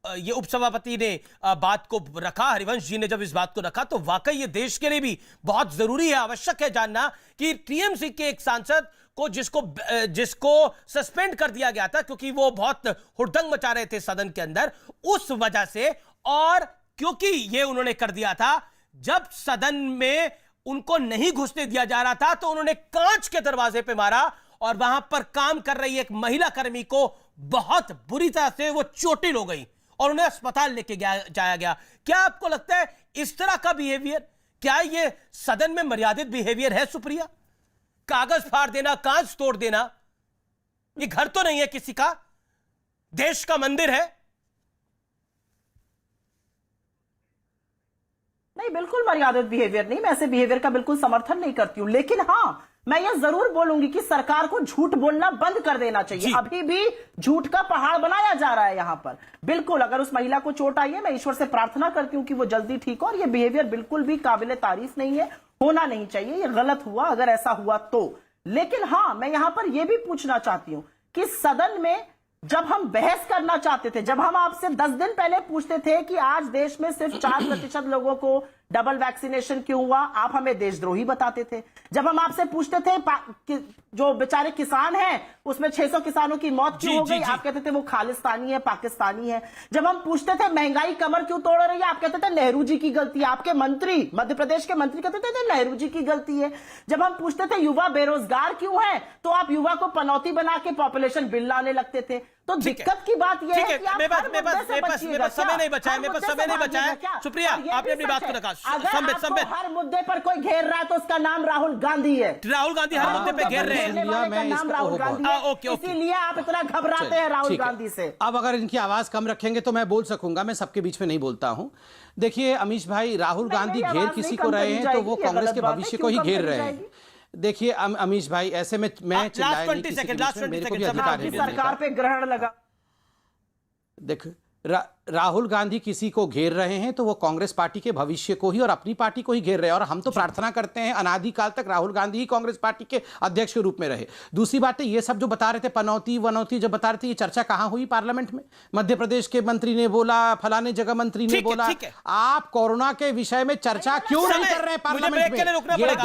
ये उपसभापति ने बात को रखा, हरिवंश जी ने जब इस बात को रखा, तो वाकई ये देश के लिए भी बहुत जरूरी है, आवश्यक है जानना कि टीएमसी के एक सांसद को जिसको सस्पेंड कर दिया गया था क्योंकि वो बहुत हुड़दंग मचा रहे थे सदन के अंदर, उस वजह से, और क्योंकि ये उन्होंने कर दिया था जब सदन में उनको नहीं घुसने दिया जा रहा था, तो उन्होंने कांच के दरवाजे पे मारा और वहां पर काम कर रही एक महिला कर्मी को बहुत बुरी तरह से वो चोटिल हो गई और उन्हें अस्पताल लेके जाया गया। क्या आपको लगता है इस तरह का बिहेवियर, क्या ये सदन में मर्यादित बिहेवियर है सुप्रिया? कागज फाड़ देना, कांच तोड़ देना, ये घर तो नहीं है किसी का, देश का मंदिर है। नहीं, बिल्कुल मर्यादित बिहेवियर नहीं, मैं ऐसे बिहेवियर का बिल्कुल समर्थन नहीं करती हूं। लेकिन हां, मैं ये जरूर बोलूंगी कि सरकार को झूठ बोलना बंद कर देना चाहिए। अभी भी झूठ का पहाड़ बनाया जा रहा है यहां पर। बिल्कुल, अगर उस महिला को चोट आई है, मैं ईश्वर से प्रार्थना करती हूं कि वो जल्दी ठीक हो, और ये बिहेवियर बिल्कुल भी काबिले तारीफ नहीं है, होना नहीं चाहिए, ये गलत हुआ अगर ऐसा हुआ तो। लेकिन हां, मैं यहां पर यह भी पूछना चाहती हूं कि सदन में जब हम बहस करना चाहते थे, जब हम आपसे 10 दिन पहले पूछते थे कि आज देश में सिर्फ 4% लोगों को डबल वैक्सीनेशन क्यों हुआ, आप हमें देशद्रोही बताते थे। जब हम आपसे पूछते थे जो बेचारे किसान हैं उसमें 600 किसानों की मौत क्यों हो गई, आप कहते थे वो खालिस्तानी है, पाकिस्तानी है। जब हम पूछते थे महंगाई कमर क्यों तोड़ रही है, आप कहते थे नेहरू जी की गलती है। आपके मंत्री, मध्य प्रदेश के मंत्री कहते थे नेहरू जी की गलती है। जब हम पूछते थे युवा बेरोजगार क्यों है, तो आप युवा को पनौती बना के पॉपुलेशन बिल लाने लगते थे। तो दिक्कत की बात यह है कि आप मेरे पास समय नहीं बचा है। सुप्रिया, आपने अपनी बात को रखा। हर मुद्दे पर कोई घेर रहा है तो उसका नाम राहुल गांधी है। राहुल गांधी हर मुद्दे पे घेर रहे हैं। नाम राहुल गांधी है, इसीलिए आप इतना घबराते हैं राहुल गांधी से। अब अगर इनकी आवाज कम रखेंगे तो मैं बोल सकूंगा, मैं सबके बीच में नहीं बोलता हूं। देखिए अमीश भाई, राहुल गांधी घेर किसी को रहे हैं तो वो कांग्रेस के भविष्य को ही घेर रहे हैं। देखिए अमीश भाई, ऐसे में मैं चिल्लाया नहीं किसी के बीच में, मेरे को भी अधिकार है सरकार पे ग्रहण लगा। देख, राहुल गांधी किसी को घेर रहे हैं तो वो कांग्रेस पार्टी के भविष्य को ही और अपनी पार्टी को ही घेर रहे हैं, और हम तो प्रार्थना करते हैं अनादिकाल तक राहुल गांधी ही कांग्रेस पार्टी के अध्यक्ष के रूप में रहे। दूसरी बात है, ये सब जो बता रहे थे पनौती वनौती जो बता रहे थे, ये चर्चा कहां हुई पार्लियामेंट में? मध्य प्रदेश के मंत्री ने बोला, फलाने जगह मंत्री ने बोला। आप कोरोना के विषय में चर्चा क्यों नहीं कर रहे हैं पार्लियामेंट में?